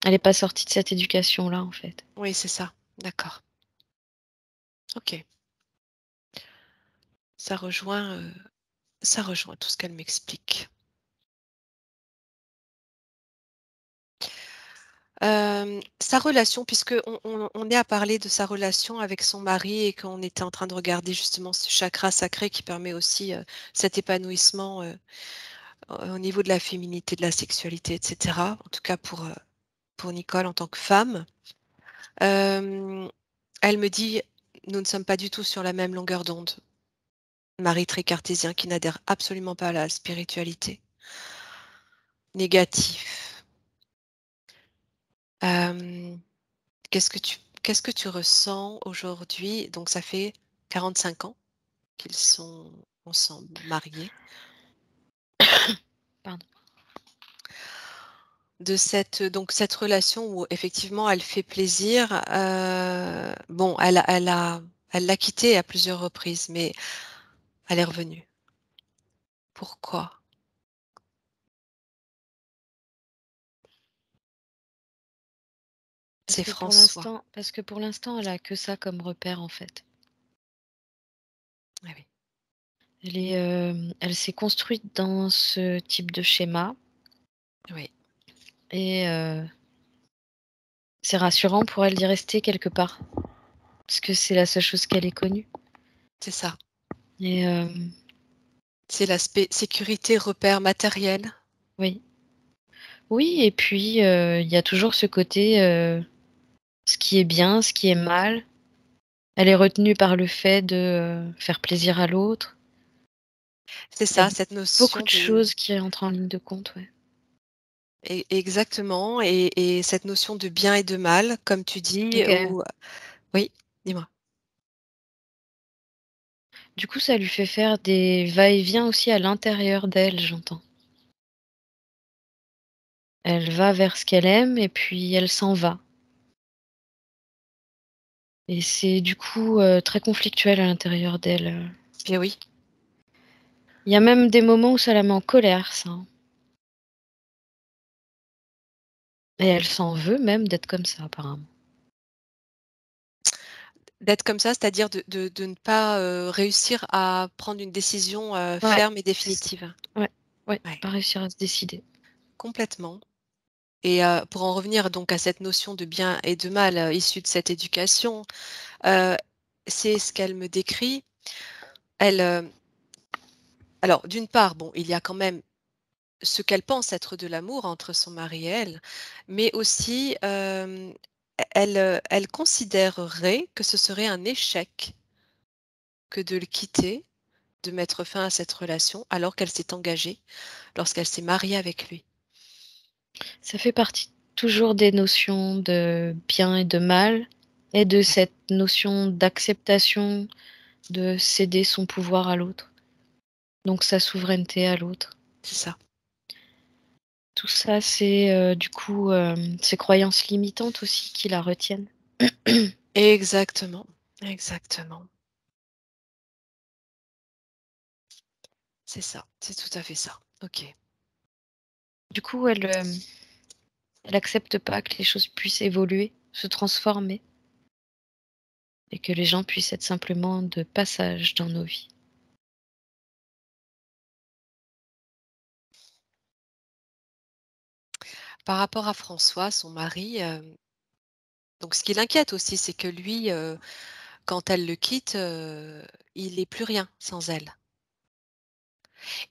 elle est pas sortie de cette éducation-là, en fait. oui, c'est ça. D'accord. OK. Ça rejoint, ça rejoint tout ce qu'elle m'explique. Sa relation, puisque on est à parler de sa relation avec son mari et qu'on était en train de regarder justement ce chakra sacré qui permet aussi, cet épanouissement, au niveau de la féminité, de la sexualité et cetera. En tout cas pour Nicole en tant que femme. Hem, Elle me dit: «Nous ne sommes pas du tout sur la même longueur d'onde». Mari très cartésien qui n'adhère absolument pas à la spiritualité. Négatif. Hem, qu'est-ce que tu ressens aujourd'hui? Donc ça fait 45 ans qu'ils sont ensemble, mariés. Pardon. De cette relation où effectivement elle fait plaisir, bon elle l'a quitté à plusieurs reprises, mais elle est revenue. Pourquoi? C'est François. Parce que pour l'instant, elle a que ça comme repère, en fait. Ah oui, Elle s'est construite dans ce type de schéma oui, et c'est rassurant pour elle d'y rester quelque part, parce que c'est la seule chose qu'elle ait connue c'est ça. et C'est l'aspect sécurité, repère matériel. oui. Oui et puis, il y a toujours ce côté, ce qui est bien, ce qui est mal. Elle est retenue par le fait de, faire plaisir à l'autre. C'est Il y a ça, cette beaucoup notion de de choses qui entrent en ligne de compte, ouais. exactement et cette notion de bien et de mal, comme tu dis, OK. ou oui, dis-moi? Du coup, ça lui fait faire des va-et-vient aussi à l'intérieur d'elle, j'entends. Elle va vers ce qu'elle aime et puis elle s'en va et c'est du coup, très conflictuel à l'intérieur d'elle, Eh oui. Il y a même des moments où ça la met en colère ça, hein et elle s'en veut même d'être comme ça apparemment. D'être comme ça, c'est-à-dire de ne pas, réussir à prendre une décision, Ouais, ferme et c définitive? ouais, ouais, Ouais, pas réussir à se décider. complètement et pour en revenir donc à cette notion de bien et de mal, issue de cette éducation, heu, c'est ce qu'elle me décrit. Elle, alors d'une part, bon, il y a quand même ce qu'elle pense être de l'amour entre son mari et elle, mais aussi, elle considérerait que ce serait un échec que de le quitter, de mettre fin à cette relation alors qu'elle s'est engagée lorsqu'elle s'est mariée avec lui. Ça fait partie toujours des notions de bien et de mal et de Ouais, cette notion d'acceptation de céder son pouvoir à l'autre, donc sa souveraineté à l'autre. c'est ça. Tout ça, c'est, du coup, ces croyances limitantes aussi qui la retiennent. Exactement, exactement. C'est ça, c'est tout à fait ça. OK. Du coup, elle accepte pas que les choses puissent évoluer, se transformer et que les gens puissent être simplement de passage dans nos vies. Par rapport à François, son mari, donc ce qui l'inquiète aussi, c'est que lui, quand elle le quitte, il est plus rien sans elle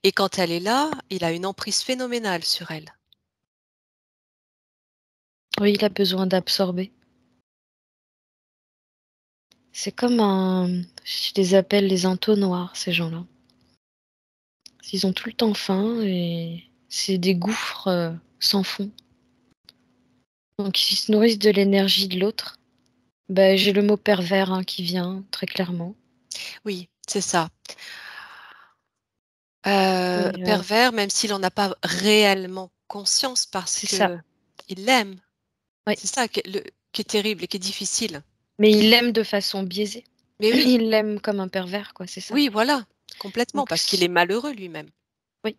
et quand elle est là, il a une emprise phénoménale sur elle. Oui, il a besoin d'absorber. C'est comme je les appelle les entonnoirs, ces gens-là. Ils ont tout le temps faim et c'est des gouffres, sans fond. Donc ils se nourrissent de l'énergie de l'autre. Bah, j'ai le mot pervers, hein, qui vient très clairement Oui, c'est ça. et Pervers, même s'il en a pas réellement conscience parce c'est ça, que Il l'aime. Oui. C'est ça qui est terrible et qui est difficile. Mais il l'aime de façon biaisée. Mais oui, Il l'aime comme un pervers, quoi, c'est ça. oui, voilà, complètement, Donc parce qu'il est malheureux lui-même oui,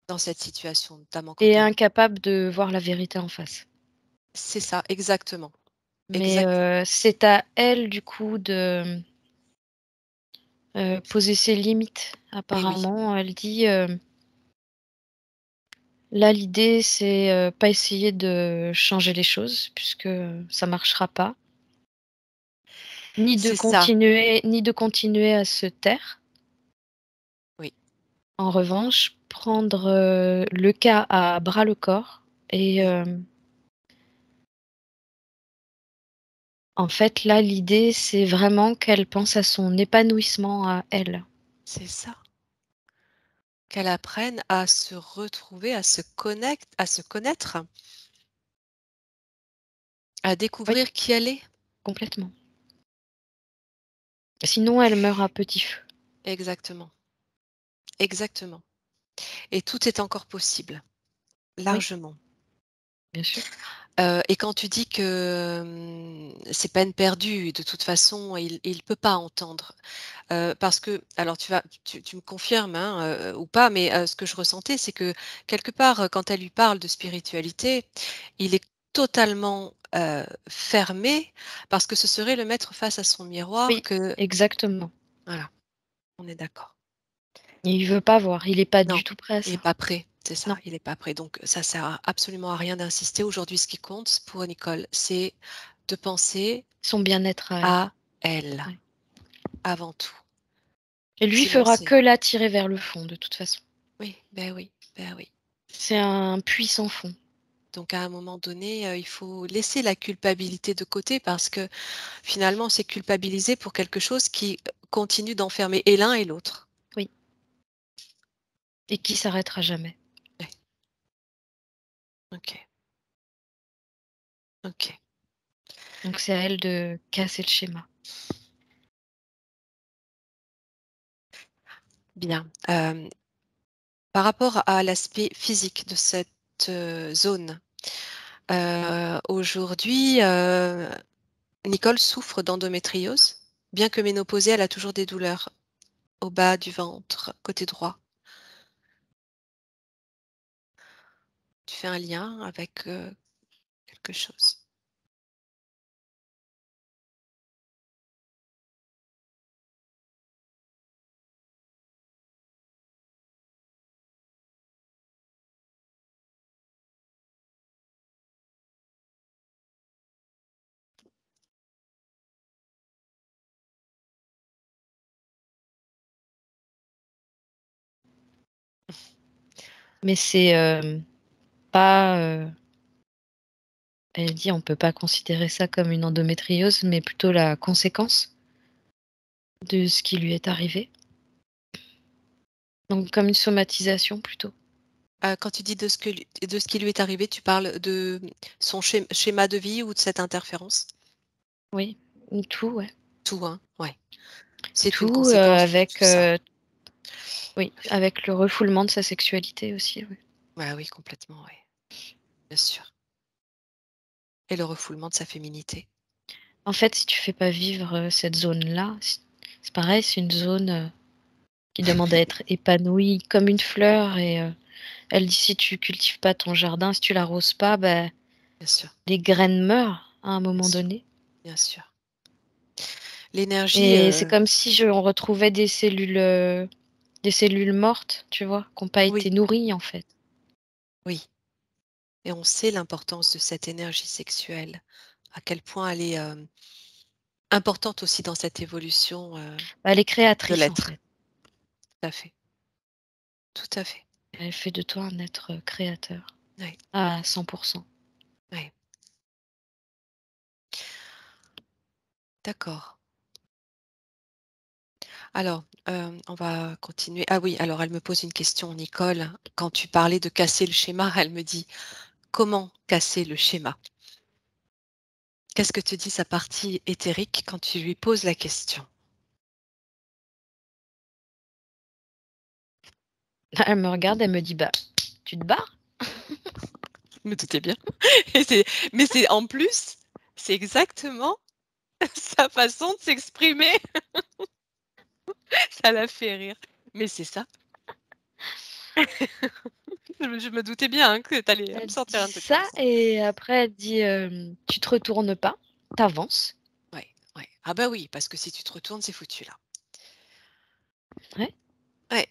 dans cette situation, notamment quand et elle incapable de voir la vérité en face. c'est ça, exactement, Mais exactement. c'est à elle, du coup, de, poser ses limites. Et oui, Apparemment, elle dit, là, l'idée, c'est, pas essayer de changer les choses puisque, ça marchera pas. c'est ça, Ni de continuer à se taire. oui, En revanche, prendre, le cas à bras le corps et oui, en fait, là, l'idée, c'est vraiment qu'elle pense à son épanouissement à elle. c'est ça. Qu'elle apprenne à se retrouver, à se connaître, à Oui, découvrir qui elle est. complètement. Sinon, elle meurt à petit feu. Exactement, exactement. Et tout est encore possible, Oui, largement. bien sûr. Et quand tu dis que, c'est peine perdue, de toute façon, il peut pas entendre. Parce que alors tu me confirmes, hein, ou pas, mais ce que je ressentais, c'est que quelque part, quand elle lui parle de spiritualité, il est totalement, fermé parce que ce serait le mettre face à son miroir Oui, que exactement. voilà, on est d'accord. Et il veut pas voir, il est pas Non, du tout prêt à il est ça. pas prêt, c'est ça, Non, il est pas prêt. Donc ça sert absolument à rien d'insister. Aujourd'hui, ce qui compte pour Nicole, c'est de penser son bien-être à elle. à elle, Ouais. avant tout. Et lui Sinon fera c'est que la tirer vers le fond, de toute façon. oui, ben oui, ben oui. C'est un puits sans fond. Donc à un moment donné, il faut laisser la culpabilité de côté parce que finalement, c'est culpabiliser pour quelque chose qui, continue d'enfermer et l'un et l'autre. Oui, et qui s'arrêtera jamais. Ouais, OK, OK, Donc c'est à elle de casser le schéma. bien. Par rapport à l'aspect physique de cette, zone, aujourd'hui, Nicole souffre d'endométriose. Bien que ménopausée, elle a toujours des douleurs au bas du ventre, côté droit. Tu fais un lien avec, quelque chose? Mais c'est, pas, elle dit: «On peut pas considérer ça comme une endométriose, mais plutôt la conséquence de ce qui lui est arrivé». Donc comme une somatisation plutôt. Quand tu dis de ce qui lui est arrivé, tu parles de son schéma de vie ou de cette interférence? Oui, ou tout, ouais. Tout, hein? Ouais. C'est une Tout, conséquence de tout avec, ça. oui, avec le refoulement de sa sexualité aussi, oui. Ouais, oui, complètement, ouais, bien sûr et le refoulement de sa féminité. En fait, si tu fais pas vivre, cette zone-là, c'est pareil, c'est une zone, qui demande à être épanouie comme une fleur et elle dit: «Si tu cultives pas ton jardin, si tu l'arroses pas, bah, Bien sûr, les graines meurent à un bien moment sûr, donné». bien sûr. L'énergie, Et c'est comme si on retrouvait des cellules mortes, tu vois? Qui ont pas oui, été nourries, en fait. oui et on sait l'importance de cette énergie sexuelle, à quel point elle est, importante aussi dans cette évolution, Bah, elle est de créatrice, en l'être. fait. Tout à fait, tout à fait. Elle fait de toi un être, créateur Oui, à 100. oui. D'accord. Alors, on va continuer. Ah oui, alors elle me pose une question, Nicole. Quand tu parlais de casser le schéma, elle me dit: «Comment casser le schéma?» Qu'est-ce que te dit sa partie éthérique quand tu lui poses la question? Elle me regarde, elle me dit: «Bah, tu te barres». Je me doutais bien. Mais c'est en plus, c'est exactement sa façon de s'exprimer. Ça l'a fait rire. Mais c'est ça. Je me doutais bien, hein, que tu allais me Elle sortir dit un truc comme ça ça. et après elle dit, «Tu te retournes pas, t'avances». Ouais, ouais. Ah bah oui, parce que si tu te retournes, c'est foutu là. Ouais. Ouais,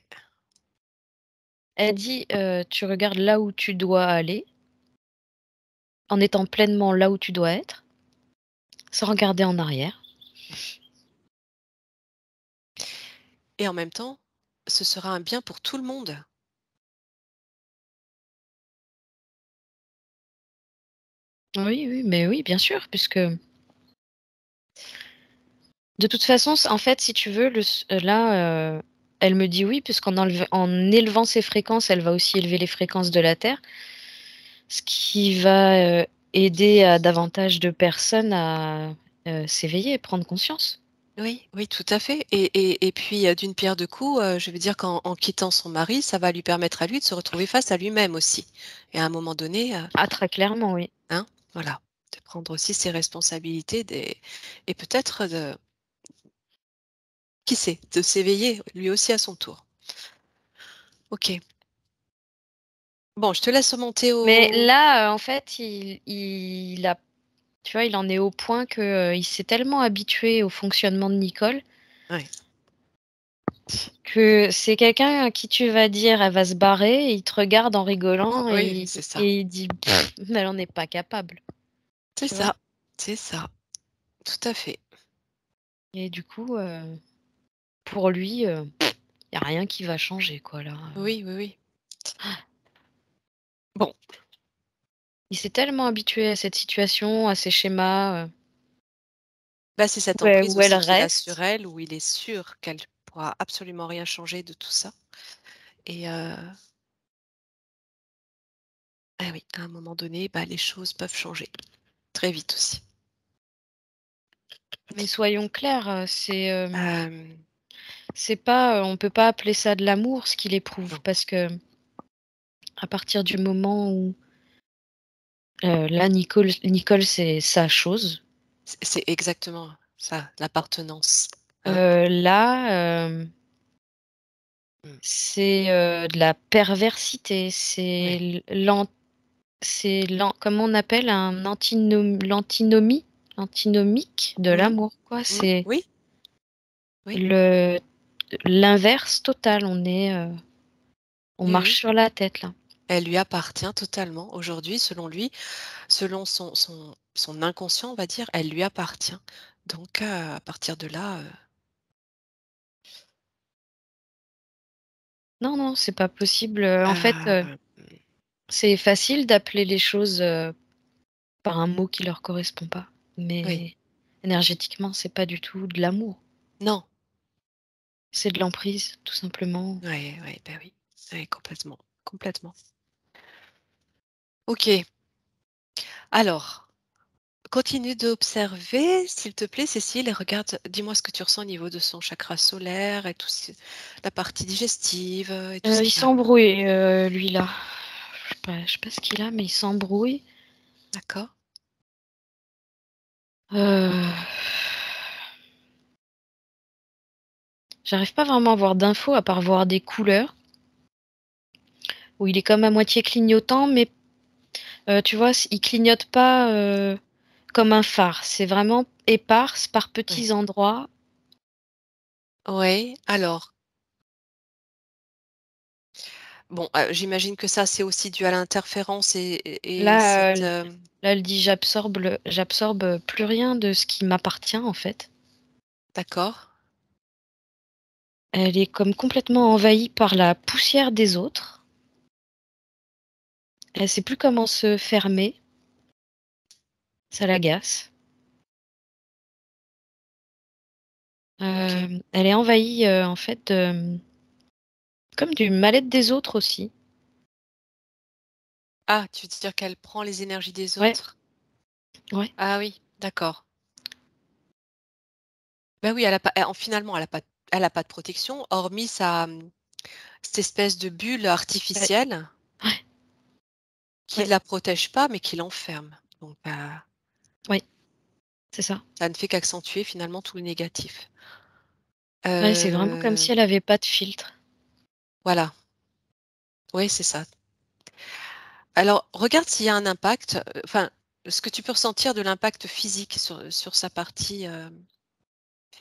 Elle dit, «Tu regardes là où tu dois aller, en étant pleinement là où tu dois être, sans regarder en arrière». et en même temps, ce sera un bien pour tout le monde. Oui, oui, mais oui, bien sûr, puisque de toute façon, en fait, si tu veux, là, elle me dit: «Oui», puisqu'en élevant ses fréquences, elle va aussi élever les fréquences de la Terre, ce qui va, aider à davantage de personnes à, s'éveiller et prendre conscience. Oui, oui, tout à fait, et puis, d'une pierre deux coups, je veux dire qu'en quittant son mari, ça va lui permettre à lui de se retrouver face à lui-même aussi, et à un moment donné, Ah, très clairement, oui. hein, voilà, de prendre aussi ses responsabilités et peut-être de, qui sait, de s'éveiller lui aussi à son tour. OK. Bon, je te laisse monter Mais au là, en fait, il a tu vois, il en est au point que, il s'est tellement habitué au fonctionnement de Nicole, ouais, que c'est quelqu'un à qui tu vas dire: «Elle va se barrer», et il te regarde en rigolant oui, et c'est ça. et il dit: «Pff, mais elle en est pas capable», C'est tu vois? ça, c'est ça, tout à fait. Et du coup, pour lui, il y a rien qui va changer, quoi, là, Oui, oui, oui. Bon, Il s'est tellement habitué à cette situation, à ces schémas, bah, c'est cette où emprise elle aussi qu'il a sur reste. elle, où il est sûr qu'elle pourra absolument rien changer de tout ça, et oui, à un moment donné, bah, les choses peuvent changer très vite aussi. Mais soyons clairs, Hem, c'est pas, on peut pas appeler ça de l'amour ce qu'il éprouve, non, parce que à partir du moment où, là Nicole c'est sa chose, c'est exactement ça, l'appartenance, hein. là, Mmh, c'est, de la perversité, ouais. comment on appelle, l'antinomique de Mmh, l'amour, quoi. mmh, C'est oui, oui, le l'inverse total, on oui, marche oui. sur la tête, là. Elle lui appartient totalement aujourd'hui, selon lui, selon son inconscient, on va dire, elle lui appartient. Donc à partir de là, Non, non, c'est pas possible, en fait, heu, c'est facile d'appeler les choses, par un mot qui leur correspond pas, oui, mais énergétiquement, c'est pas du tout de l'amour. non, C'est de l'emprise, tout simplement. ouais, ouais, bah, oui, oui, complètement, complètement. OK, alors, continue d'observer, s'il te plaît, Cécile, et regarde, dis-moi ce que tu ressens au niveau de son chakra solaire et tout ce la partie digestive, et tout ce Il qui va. s'embrouille, lui là. Je sais pas ce qu'il a, mais il s'embrouille. D'accord? Heu, J'arrive pas vraiment à avoir d'infos à part voir des couleurs, où il est comme à moitié clignotant, mais tu vois, il clignote pas, comme un phare. C'est vraiment éparse par Ouais. petits endroits. Ouais, alors, bon, j'imagine que ça, c'est aussi dû à l'interférence et Là, cette, là, elle dit: «J'absorbe plus rien de ce qui m'appartient, en fait». d'accord, Elle est comme complètement envahie par la poussière des autres. Elle sait plus comment se fermer, ça l'agace. OK. Elle est envahie, en fait, comme du mal-être des autres aussi. Ah, tu veux dire qu'elle prend les énergies des Ouais, autres? ouais. Ah oui, d'accord. Bah oui, finalement, elle a pas de protection, hormis cette espèce de bulle Ouais, artificielle ouais. qui Ouais. la protège pas, mais qui l'enferme. Donc, Oui, c'est ça. ça ne fait qu'accentuer finalement tout le négatif. Ouais, c'est vraiment comme Heu, si elle avait pas de filtre. voilà, oui, c'est ça. Alors, regarde s'il y a un impact, enfin, ce que tu peux ressentir de l'impact physique sur sa partie,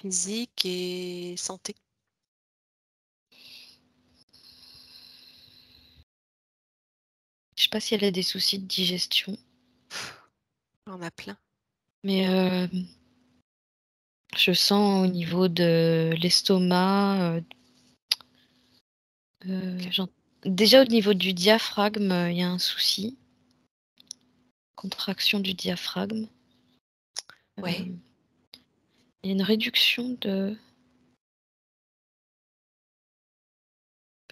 physique et santé. Je sais pas si elle a des soucis de digestion, On a plein. mais je sens au niveau de l'estomac, OK. j'en déjà au niveau du diaphragme, il y a un souci, contraction du diaphragme. Ouais. Hem, il y a une réduction de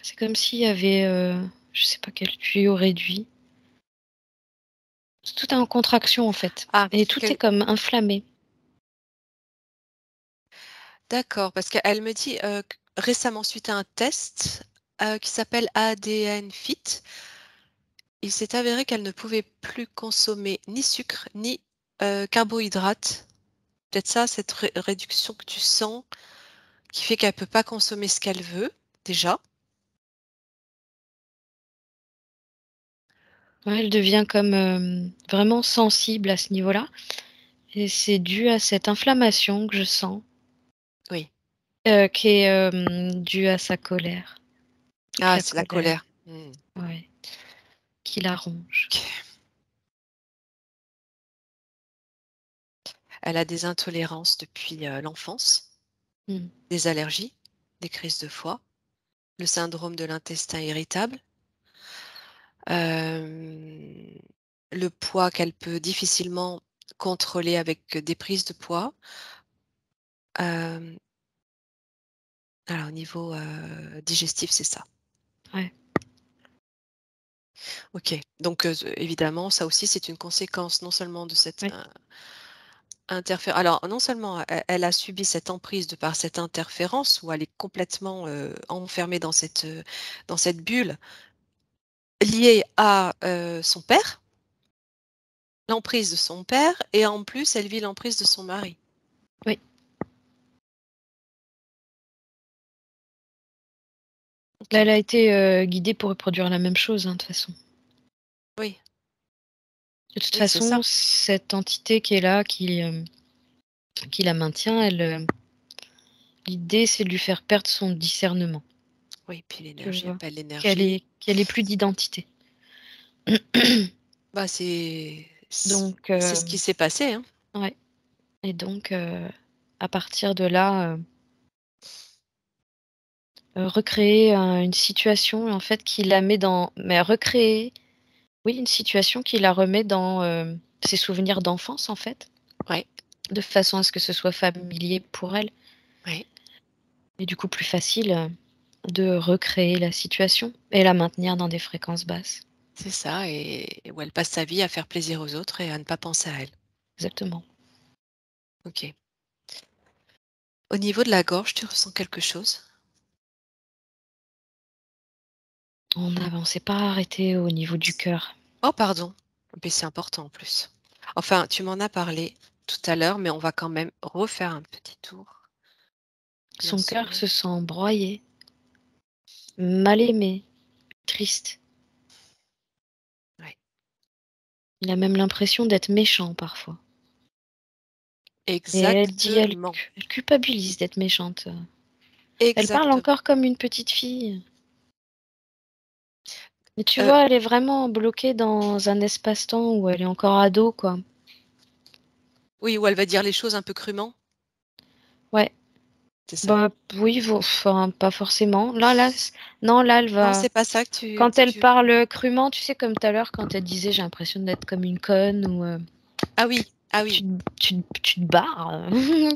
c'est comme s'il y avait, je sais pas quel tuyau réduit. Tout est en contraction en fait Ah, et tout est quel comme inflammé. d'accord, parce qu'elle me dit, q récemment suite à un test, qui s'appelle ADN Fit, il s'est avéré qu'elle ne pouvait plus consommer ni sucre ni, carbohydrates. Peut-être ça, cette réduction que tu sens, qui fait qu'elle peut pas consommer ce qu'elle veut, déjà. Ouais, elle devient comme, vraiment sensible à ce niveau-là et c'est dû à cette inflammation que je sens, Oui. qui est, due à sa colère. Toute Ah, la c'est la colère, colère. Mmh. ouais, qui la ronge. OK. Elle a des intolérances depuis, l'enfance, Mmh. des allergies, des crises de foie, le syndrome de l'intestin irritable, hem, le poids qu'elle peut difficilement contrôler avec des prises de poids. Hem, alors au niveau, digestif, c'est ça. Ouais, OK. Donc, évidemment, ça aussi, c'est une conséquence non seulement de cette, ouais, alors non seulement elle a subi cette emprise de par cette interférence où elle est complètement, enfermée dans cette bulle liée à, son père, l'emprise de son père et en plus elle vit l'emprise de son mari. oui. Là, OK. elle a été, guidée pour reproduire la même chose, hein, de toute façon. Oui, De toute oui, c'est ça. façon, cette entité qui est là, qui la maintient, l'idée, c'est de lui faire perdre son discernement, Oui, puis tu l'énergie vois? appelle Qu'elle l'énergie. ait qu'elle ait plus d'identité. Bah, Donc c'est ce qui s'est passé, hein. ouais et donc à partir de là, recréer, une situation, en fait, qui la met dans mais recréer, oui, une situation qui la remet dans, ses souvenirs d'enfance, en fait, Ouais, de façon à ce que ce soit familier pour elle ouais, et du coup plus facile, de recréer la situation et la maintenir dans des fréquences basses. c'est ça et où elle passe sa vie à faire plaisir aux autres et à ne pas penser à elle. Exactement. OK. Au niveau de la gorge, tu ressens quelque chose? On s'est pas arrêté au niveau du cœur. Oh pardon, mais c'est important en plus. Enfin, tu m'en as parlé tout à l'heure, mais on va quand même refaire un petit tour, bien Son cœur sûr. se sent broyé, mal aimé, triste. Ouais, Il a même l'impression d'être méchant parfois et elle dit exactement, elle culpabilise d'être méchante. Elle parle exactement. encore comme une petite fille. Mais tu Heu, vois, elle est vraiment bloquée dans un espace-temps où elle est encore ado, quoi. oui, où elle va dire les choses un peu crûment, Ouais, c'est ça? bah, oui, enfin, pas forcément. Non, là, elle Non, va c'est pas ça que quand elle tu parle crûment, tu sais, comme tout à l'heure, quand elle disait: «J'ai l'impression d'être comme une conne» ou ah oui, ah «Tu oui, tu te barres»,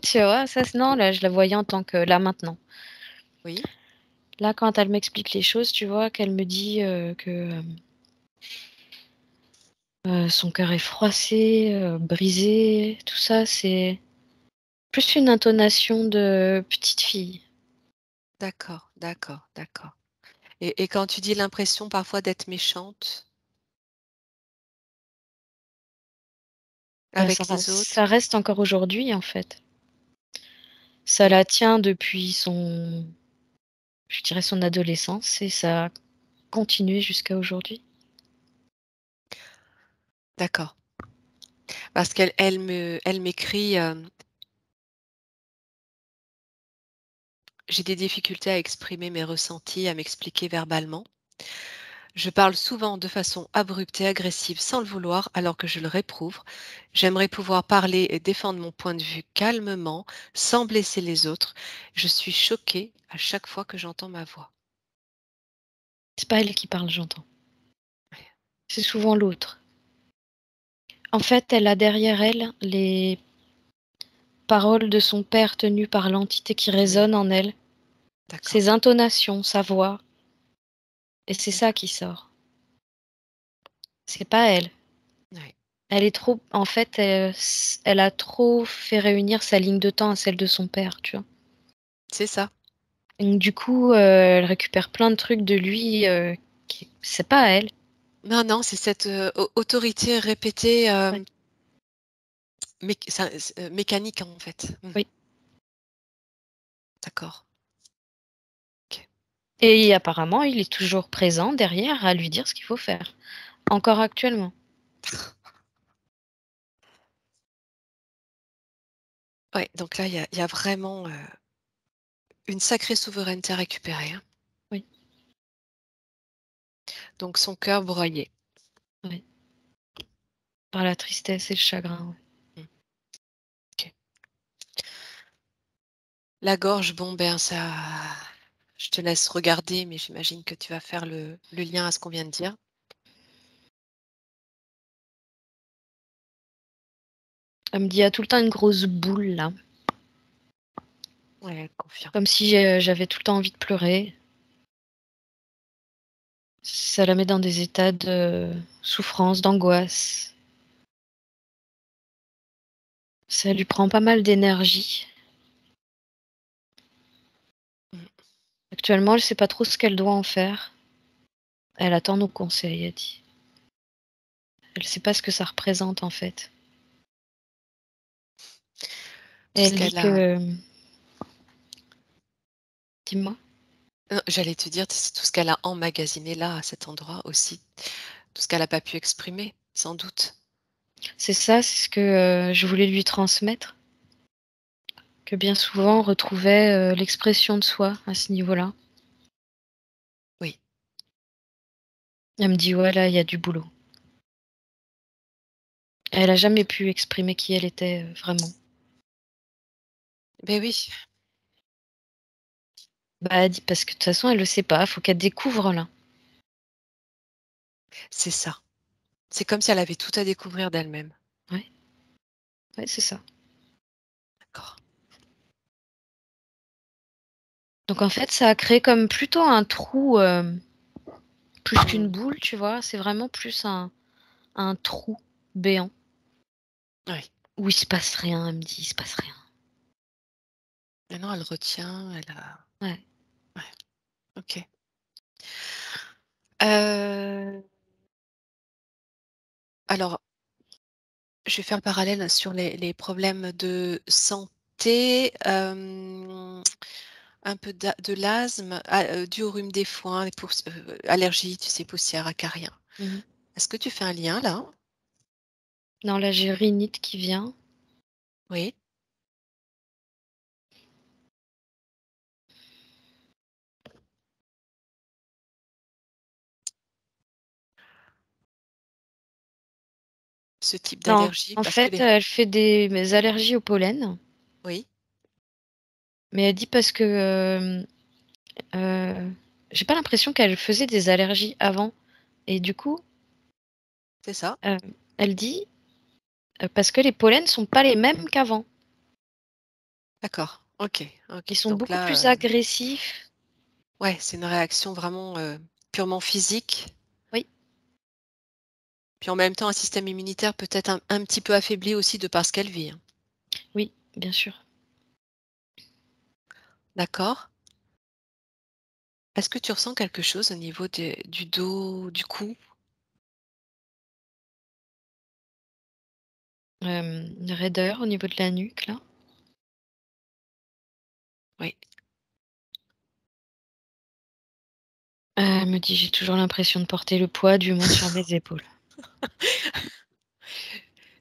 tu vois? Ça, c non, là, je la voyais en tant que là, maintenant. oui, Là, quand elle m'explique les choses, tu vois, qu'elle me dit, que, son cœur est froissé, brisé, tout ça, c'est plus une intonation de petite fille. d'accord, d'accord, d'accord et quand tu dis l'impression parfois d'être méchante? avec les autres? ça reste encore aujourd'hui, en fait. Ça Mmh. la tient depuis je dirais son adolescence et ça a continué jusqu'à aujourd'hui. D'accord. Parce qu'elle m'écrit, «J'ai des difficultés à exprimer mes ressentis, à m'expliquer verbalement. Je parle souvent de façon abrupte et agressive sans le vouloir alors que je le réprouve. J'aimerais pouvoir parler et défendre mon point de vue calmement, sans blesser les autres. Je suis choquée à chaque fois que j'entends ma voix.» C'est pas elle qui parle, j'entends. C'est souvent l'autre. En fait, elle a derrière elle les paroles de son père tenues par l'entité qui Mmh. résonne en elle, D'accord. ses intonations, sa voix, et c'est ça D'accord. qui sort. C'est pas elle. Ouais. Elle est trop en fait, elle a trop fait réunir sa ligne de temps à celle de son père, tu vois? C'est ça. Donc du coup, elle récupère plein de trucs de lui, qui c'est pas elle. Non, non, c'est cette, autorité répétée, Ouais. mécanique en fait. Oui, D'accord. OK. et apparemment, il est toujours présent derrière à lui dire ce qu'il faut faire, encore actuellement. Ouais, donc là, il y a vraiment, une sacrée souveraineté à récupérer, hein. Oui, Donc son cœur broyé. oui, par la tristesse et le chagrin, ouais. Mmh. OK. La gorge, bon, ben, ça je te laisse regarder, mais j'imagine que tu vas faire le lien à ce qu'on vient de dire. Elle me dit: «Il y a tout le temps une grosse boule là», Ouais, elle confirme. comme si, j'avais tout le temps envie de pleurer. Ça la met dans des états de souffrance, d'angoisse. Ça lui prend pas mal d'énergie. Mmh. Actuellement, elle sait pas trop ce qu'elle doit en faire. Elle attend nos conseils, elle dit. Elle sait pas ce que ça représente, en fait. Tout ce Elle dit qu'elle a que dis-moi? j'allais te dire, c'est tout ce qu'elle a emmagasiné là, à cet endroit aussi. Tout ce qu'elle a pas pu exprimer, sans doute. C'est ça, c'est ce que, je voulais lui transmettre, que bien souvent on retrouvait, l'expression de soi à ce niveau-là. Oui. Elle me dit: «Ouais, là, il y a du boulot». Elle a jamais pu exprimer qui elle était, vraiment. Beh, oui, Bah, elle dit parce que de toute façon, elle le sait pas, faut qu'elle découvre là. c'est ça. C'est comme si elle avait tout à découvrir d'elle-même. Ouais, ouais, c'est ça. D'accord. Donc en fait, ça a créé comme plutôt un trou, plus qu'une Mmh. boule, tu vois? C'est vraiment plus un trou béant Oui. où il se passe rien. Elle me dit: «Il se passe rien». Maintenant elle retient, elle a Ouais. ouais, OK. Heu, alors, je vais faire le parallèle sur les problèmes de santé, un peu de l'asthme, dû au rhume des foins, allergies, tu sais, poussière, acariens. Mmh. Est-ce que tu fais un lien là? Non, là, j'ai rhinite qui vient. Oui, ce type Non, d'allergie en parce que fait, les elle fait des allergies au pollen, oui, mais elle dit parce que, j'ai pas l'impression qu'elle faisait des allergies avant et du coup, c'est ça? heu, elle dit, parce que les pollens sont pas les mêmes qu'avant. D'accord, OK, Ils OK. sont Donc beaucoup là, plus agressifs. ouais, c'est une réaction vraiment, purement physique. Oui, Puis en même temps, un système immunitaire peut-être un petit peu affaibli aussi de par ce qu'elle vit, hein. oui, bien sûr. D'accord. Est-ce que tu ressens quelque chose au niveau du dos, du cou? Une raideur au niveau de la nuque, là. Oui. Elle me dit: «J'ai toujours l'impression de porter le poids du monde sur mes épaules».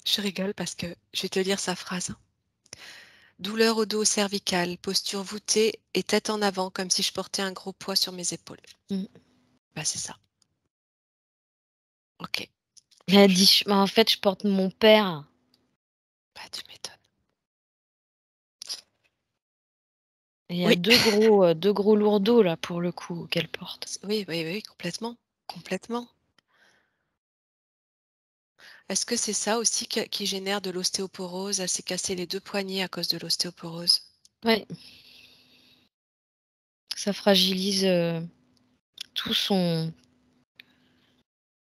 Je rigole parce que je vais te lire sa phrase. Douleur au dos cervical, posture voûtée et tête en avant comme si je portais un gros poids sur mes épaules. Mmh. Bah, c'est ça. OK. Elle dit: «Bah, en fait, je porte mon père». Bah, tu m'étonnes. Et il y a Oui, 2 gros lourdeaux là, pour le coup, qu'elle porte. oui, oui, oui, complètement, complètement. Est-ce que c'est ça aussi qui génère de l'ostéoporose? Elle s'est cassé les 2 poignets à cause de l'ostéoporose. Ouais, ça fragilise, tout son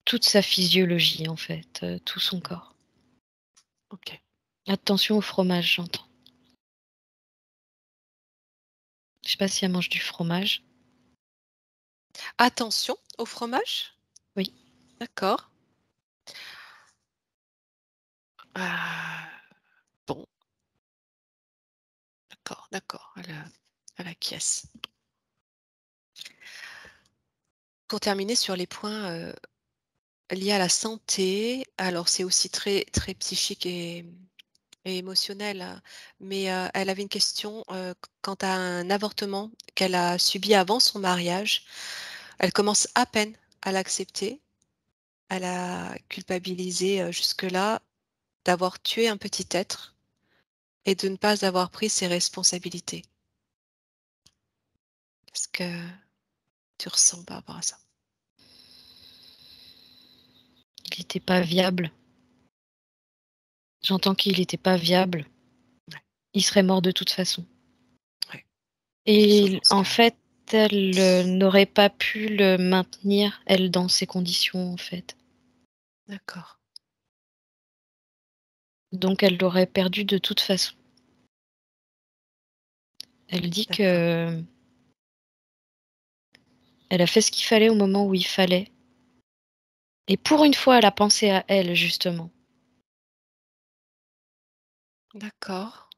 toute sa physiologie en fait, tout son corps. OK. Attention au fromage, j'entends. Je sais pas si elle mange du fromage? Attention au fromage? Oui. D'accord. Ah, bon, d'accord, d'accord, elle acquiesce. Pour terminer sur les points, liés à la santé, alors c'est aussi très très psychique et émotionnel, hein, mais elle avait une question, quant à un avortement qu'elle a subi avant son mariage. Elle commence à peine à l'accepter. Elle a culpabilisé, jusque-là d'avoir tué un petit être et de ne pas avoir pris ses responsabilités. Qu'est-ce que tu ressens par rapport à ça? Il était pas viable. J'entends qu'il était pas viable. Ouais, Il serait mort de toute façon. ouais, Et souvent ce en cas. fait, elle, n'aurait pas pu le maintenir, elle, dans ces conditions, en fait. D'accord, Donc elle l'aurait perdu de toute façon. Elle dit d'accord, que elle a fait ce qu'il fallait au moment où il fallait et pour une fois, elle a pensé à elle, justement. d'accord,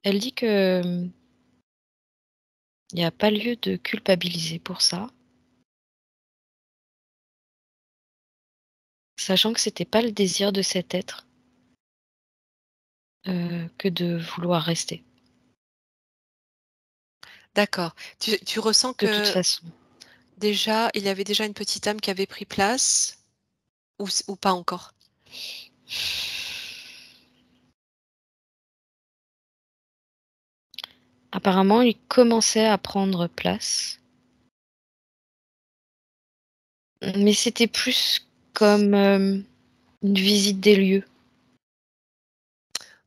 Elle dit que, il y a pas lieu de culpabiliser pour ça, sachant que c'était pas le désir de cet être, que de vouloir rester, d'accord. Tu ressens de toute que façon. déjà, il y avait déjà une petite âme qui avait pris place ou pas encore? Apparemment, il commençait à prendre place, mais c'était plus comme, une visite des lieux.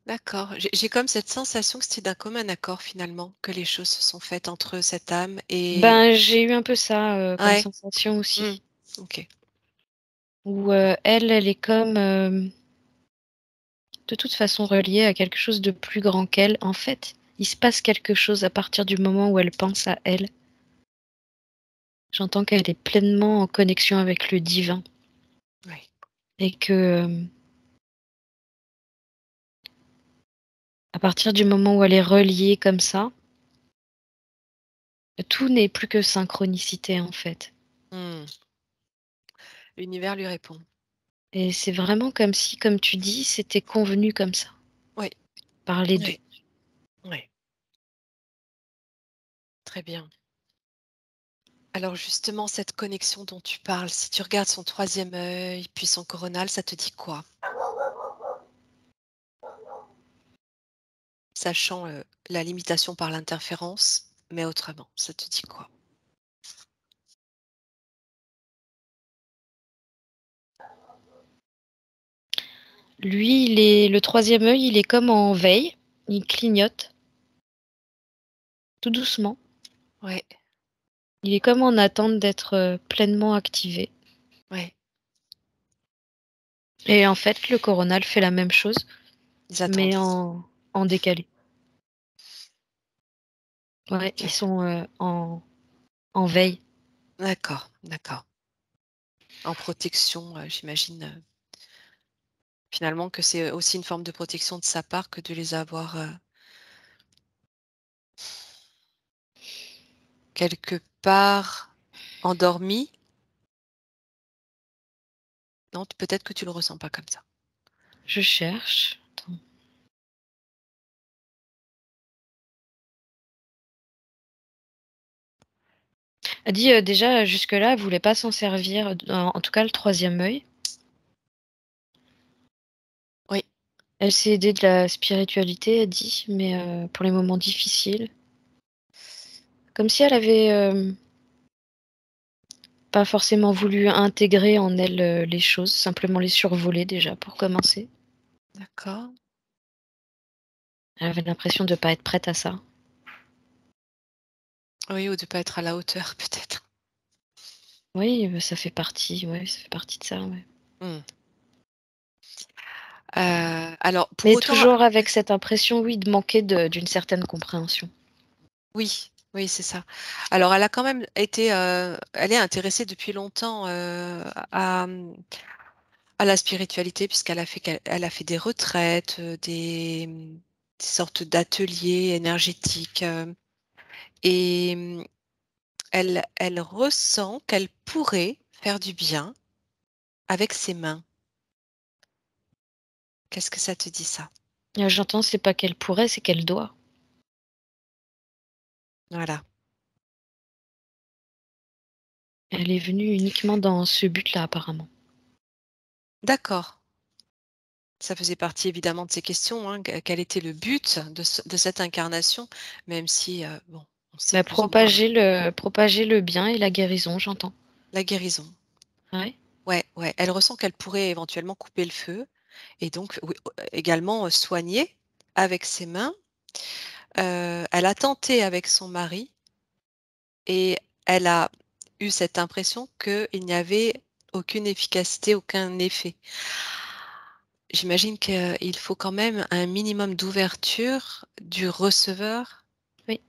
D'accord. J'ai comme cette sensation que c'était d'un commun accord finalement, que les choses se sont faites entre cette âme et Ben, j'ai eu un peu ça, comme ouais. sensation Mmh. aussi, OK. où, elle, elle est comme, de toute façon reliée à quelque chose de plus grand qu'elle. En fait, il se passe quelque chose à partir du moment où elle pense à elle. J'entends qu'elle est pleinement en connexion avec le divin Oui. et que, à partir du moment où elle est reliée comme ça, tout n'est plus que synchronicité, en fait. Mmh. L'univers lui répond. Et c'est vraiment comme si, comme tu dis, c'était convenu comme ça, Oui, par les 2. oui, oui. Très bien. Alors justement, cette connexion dont tu parles, si tu regardes son troisième œil, puis son coronal, ça te dit quoi? Sachant, la limitation par l'interférence, mais autrement, ça te dit quoi? Lui, il est le troisième œil, il est comme en veille, il clignote tout doucement. Ouais, Il est comme en attente d'être, pleinement activé. ouais, Et en fait, le coronal fait la même chose, ils mais attendent. en décalé. Ouais, ils OK. sont, en veille. D'accord, d'accord. en protection, j'imagine, finalement que c'est aussi une forme de protection de sa part que de les avoir, quelque part endormis? Non, peut-être que tu le ressens pas comme ça. Je cherche. Attends. Elle dit, déjà jusque-là, elle voulait pas s'en servir, en tout cas le 3e œil. Oui, Elle s'est aidée de la spiritualité, elle dit, mais pour les moments difficiles. Comme si elle avait, pas forcément voulu intégrer en elle, les choses, simplement les survoler déjà pour commencer. d'accord. Elle avait l'impression de pas être prête à ça. Oui, ou de pas être à la hauteur peut-être. Oui, ça fait partie, ouais, ça fait partie de ça, ouais. Mmh. Alors pour Mais autant toujours avec cette impression, oui, de manquer d'une certaine compréhension. oui, oui, c'est ça. Alors elle a quand même été, elle est intéressée depuis longtemps, à la spiritualité puisqu'elle a fait des retraites, des sortes d'ateliers énergétiques, et elle ressent qu'elle pourrait faire du bien avec ses mains. Qu'est-ce que ça te dit ça? J'entends, c'est pas qu'elle pourrait, c'est qu'elle doit. Voilà. Elle est venue uniquement dans ce but-là, apparemment. D'accord. Ça faisait partie évidemment de ces questions, hein, quel était le but de cette incarnation? Même si, bon, on sait Bah, plus ou moins propager le bien et la guérison, j'entends. la guérison. Ouais. Ouais, ouais, elle ressent qu'elle pourrait éventuellement couper le feu et donc oui, également, soigner avec ses mains. Elle a tenté avec son mari et elle a eu cette impression qu'il n'y avait aucune efficacité, aucun effet. J'imagine qu'il faut quand même un minimum d'ouverture du receveur, Oui.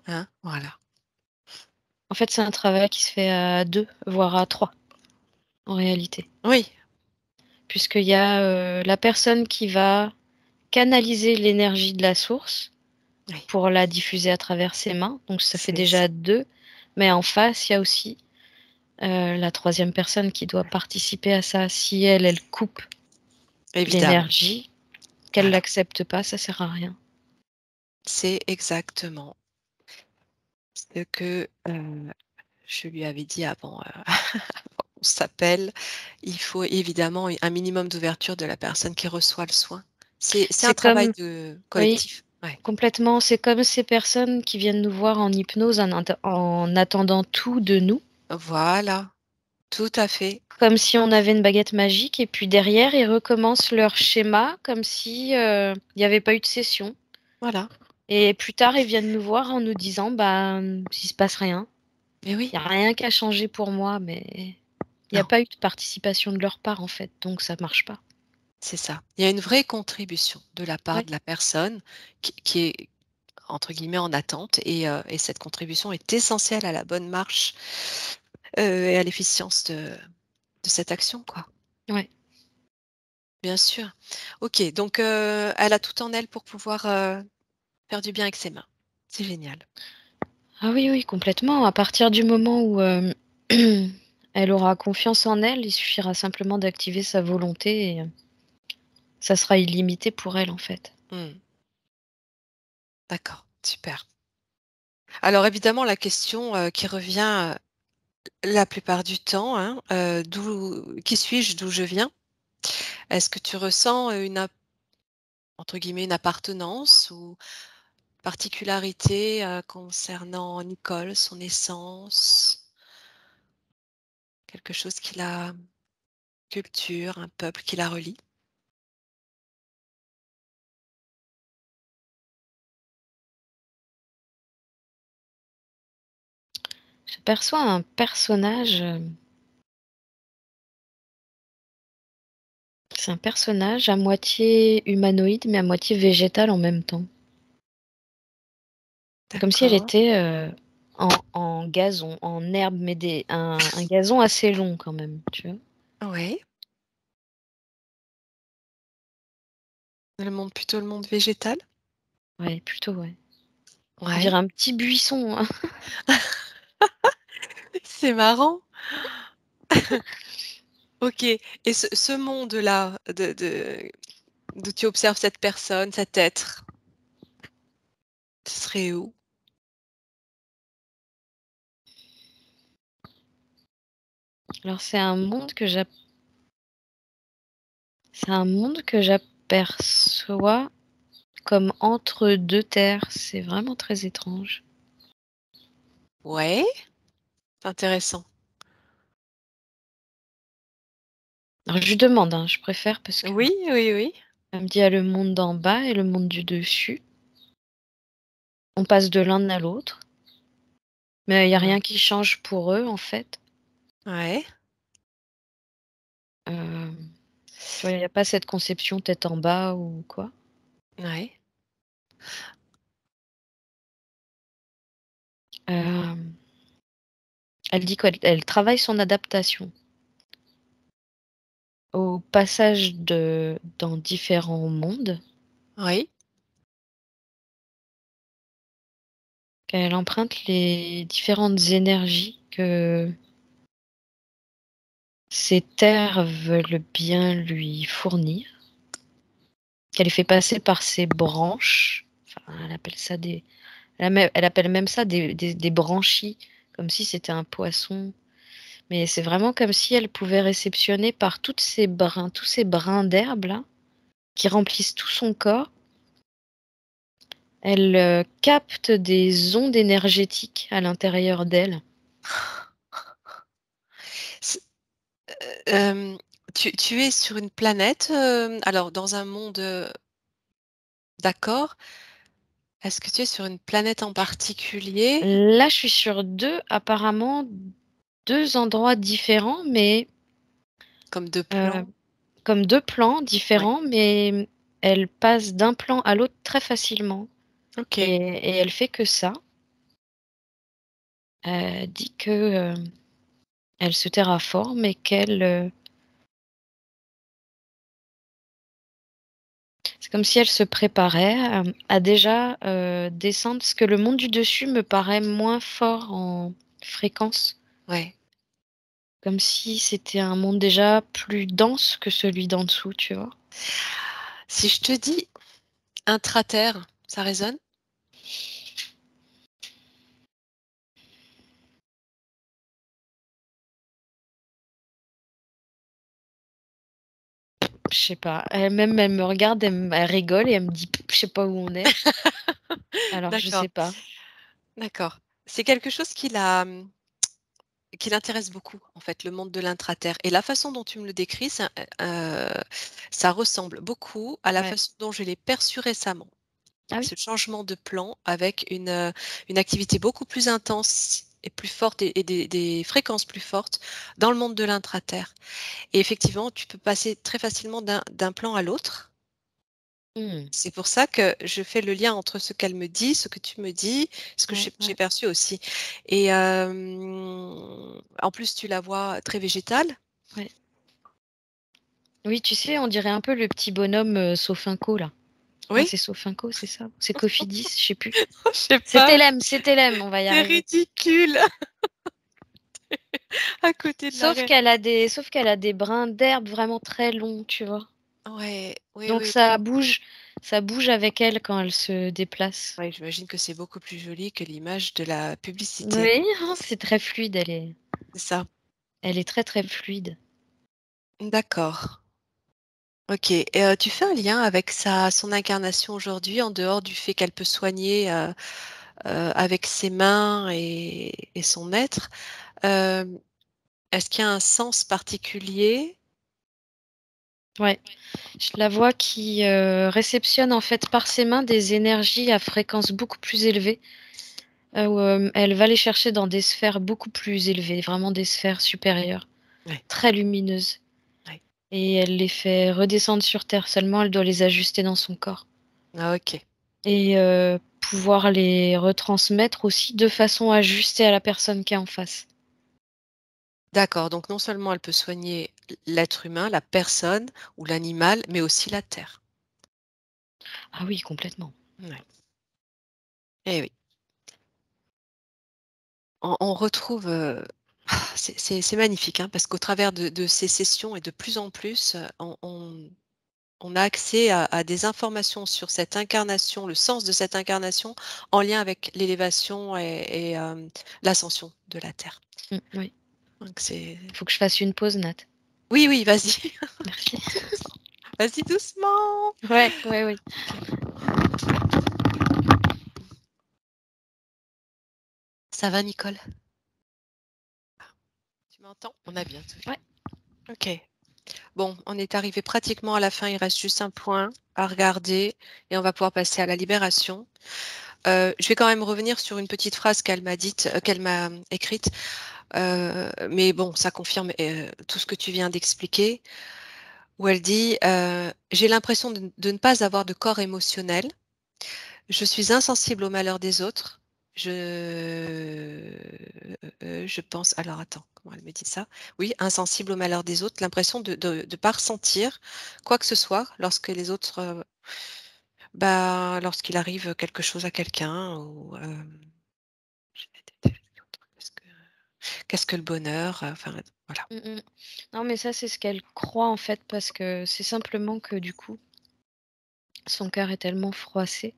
hein? Voilà. En fait, c'est un travail qui se fait à 2, voire à 3, en réalité. Oui, Puisqu'il y a, la personne qui va canaliser l'énergie de la source oui, pour la diffuser à travers ses mains, donc ça fait c'est ça, déjà 2. Mais en face, il y a aussi, la 3e personne qui doit participer à ça. Si elle coupe évidemment. l'énergie, qu'elle Voilà, l'accepte pas, ça sert à rien. c'est exactement ce que, je lui avais dit avant, qu'on s'appelle. Il faut évidemment un minimum d'ouverture de la personne qui reçoit le soin. C'est un C'est travail comme de Oui, collectif. Ouais. complètement, c'est comme ces personnes qui viennent nous voir en hypnose en attendant tout de nous, Voilà, tout à fait. comme si on avait une baguette magique et puis derrière, ils recommencent leur schéma comme si, il y avait pas eu de session Voilà. et plus tard, ils viennent nous voir en nous disant: «Ben, il se passe rien. Mais Il oui, y a rien qui a changé pour moi», mais il y a non, pas eu de participation de leur part, en fait, donc ça marche pas. c'est ça. Il y a une vraie contribution de la part Ouais, de la personne qui est entre guillemets «en attente» et cette contribution est essentielle à la bonne marche, et à l'efficience de cette action, quoi. ouais. Bien sûr. OK, donc elle a tout en elle pour pouvoir, faire du bien avec ses mains. C'est génial. Ah oui, oui, complètement. À partir du moment où, elle aura confiance en elle, il suffira simplement d'activer sa volonté et ça sera illimité pour elle, en fait. Mmh. D'accord, super. Alors évidemment la question, qui revient, la plupart du temps, hein, d'où qui suis-je? D'où je viens? Est-ce que tu ressens, une entre guillemets «une appartenance» ou particularité, concernant Nicole, son essence? Quelque chose qui la culture, un peuple qui la relie? J'aperçois un personnage, c'est un personnage à moitié humanoïde, mais à moitié végétal en même temps. Comme si elle D'accord. était, en gazon, en herbe, mais un gazon assez long quand même, tu vois? Ouais. Plutôt le monde végétal? Ouais, plutôt, ouais. On Ouais. dirait un petit buisson, hein. C'est marrant. OK, et ce monde-là d'où tu observes cette personne, cet être, ce serait où? Alors c'est un monde que j'aperçois comme entre 2 terres. C'est vraiment très étrange. Ouais, c'est intéressant. Alors je lui demande, hein, je préfère parce que Oui, oui, oui. elle me dit: «Il y a le monde d'en bas et le monde du dessus. On passe de l'un à l'autre, mais il y a Ouais. rien qui change pour eux, en fait». Ouais, Hem, Tu vois, il y a pas cette conception tête en bas ou quoi. ouais. Hem, Elle dit qu'elle travaille son adaptation au passage dans différents mondes, Oui. qu'elle emprunte les différentes énergies que ces terres veulent bien lui fournir, qu'elle les fait passer par ses branches. Enfin, elle appelle même ça des branchies, comme si c'était un poisson. Mais c'est vraiment comme si elle pouvait réceptionner par tous ces brins d'herbe là, qui remplissent tout son corps. Elle, capte des ondes énergétiques à l'intérieur d'elle. C hem, tu es sur une planète, alors dans un monde, d'accord. Est-ce que tu es sur une planète en particulier? Là, je suis sur 2 apparemment 2 endroits différents, mais Comme 2 heu, plans? comme 2 plans Ouais. différents, mais elle passe d'un plan à l'autre très facilement OK. et elle fait que ça. Elle dit que, elle se terraforme et qu'elle, c'est comme si elle se préparait, à déjà, descendre parce que le monde du dessus me paraît moins fort en fréquence, Ouais. comme si c'était un monde déjà plus dense que celui d'en dessous, tu vois? Si je te dis intraterre, ça résonne? Je sais pas, elle me regarde, elle rigole et elle me dit: «Je sais pas où on est». Alors je D'accord, sais pas. d'accord. C'est quelque chose qui l'intéresse beaucoup, en fait, le monde de l'intraterre, et la façon dont tu me le décris, ça ressemble beaucoup à la Ouais. façon dont je l'ai perçu récemment. Ah oui? Ce changement de plan avec une activité beaucoup plus intense et plus forte, et des fréquences plus fortes dans le monde de l'intraterre, et effectivement, tu peux passer très facilement d'un plan à l'autre. Mmh. C'est pour ça que je fais le lien entre ce qu'elle me dit, ce que tu me dis, ce que Ouais, j'ai ouais, perçu aussi, et en plus, tu la vois très végétale. ouais. Oui, tu sais, on dirait un peu le petit bonhomme, Sofinco là. Ah, Oui? c'est Sofinco, c'est ça? C'est Cofidis? Je sais plus. Je sais pas, C'est Thélème, on va y c'est arriver. ridicule à côté de la réalité. Sauf qu'elle a des brins d'herbe vraiment très longs, tu vois? Ouais, oui, Donc oui, ça bouge avec elle quand elle se déplace. ouais, j'imagine que c'est beaucoup plus joli que l'image de la publicité. Oui, c'est très fluide, C'est ça. elle est très, très fluide. D'accord. OK, et tu fais un lien avec son incarnation aujourd'hui, en dehors du fait qu'elle peut soigner, avec ses mains et son être? Hem, Est-ce qu'il y a un sens particulier? Ouais, je la vois qui, réceptionne en fait par ses mains des énergies à fréquence beaucoup plus élevée, où, elle va les chercher dans des sphères beaucoup plus élevées, vraiment des sphères supérieures, Ouais, très lumineuses ouais. et elle les fait redescendre sur terre, seulement elle doit les ajuster dans son corps Ah, OK. et pouvoir les retransmettre aussi de façon ajustée à la personne qui est en face. D'accord, donc non seulement elle peut soigner l'être humain, la personne ou l'animal, mais aussi la terre. Ah oui, complètement. Ouais. Eh oui. On retrouve, c'est magnifique, hein, parce qu'au travers de ces sessions et de plus en plus, on a accès à des informations sur cette incarnation, le sens de cette incarnation en lien avec l'élévation et l'ascension de la terre. Oui. Donc c'est Faut que je fasse une pause, Nat. oui, oui, vas-y. Merci. Prends ton temps. Vas-y doucement. Ouais, ouais, oui. OK. Ça va Nicole? Tu m'entends? On a bientôt Ouais. fini. OK. Bon, on est arrivé pratiquement à la fin, il reste juste un point à regarder et on va pouvoir passer à la libération. Je vais quand même revenir sur une petite phrase qu'elle m'a dite, qu'elle m'a écrite, mais bon, ça confirme, tout ce que tu viens d'expliquer, où elle dit, «J'ai l'impression de ne pas avoir de corps émotionnel. Je suis insensible aux malheurs des autres. Je pense» alors attends, comment elle me dit ça? Oui, insensible aux malheurs des autres, l'impression de pas ressentir quoi que ce soit lorsque les autres, bah, lorsqu'il arrive quelque chose à quelqu'un ou, qu'est-ce que qu'est-ce que le bonheur? Enfin, voilà, Mmh. Non, mais ça, c'est ce qu'elle croit, en fait, parce que c'est simplement que, du coup, son cœur est tellement froissé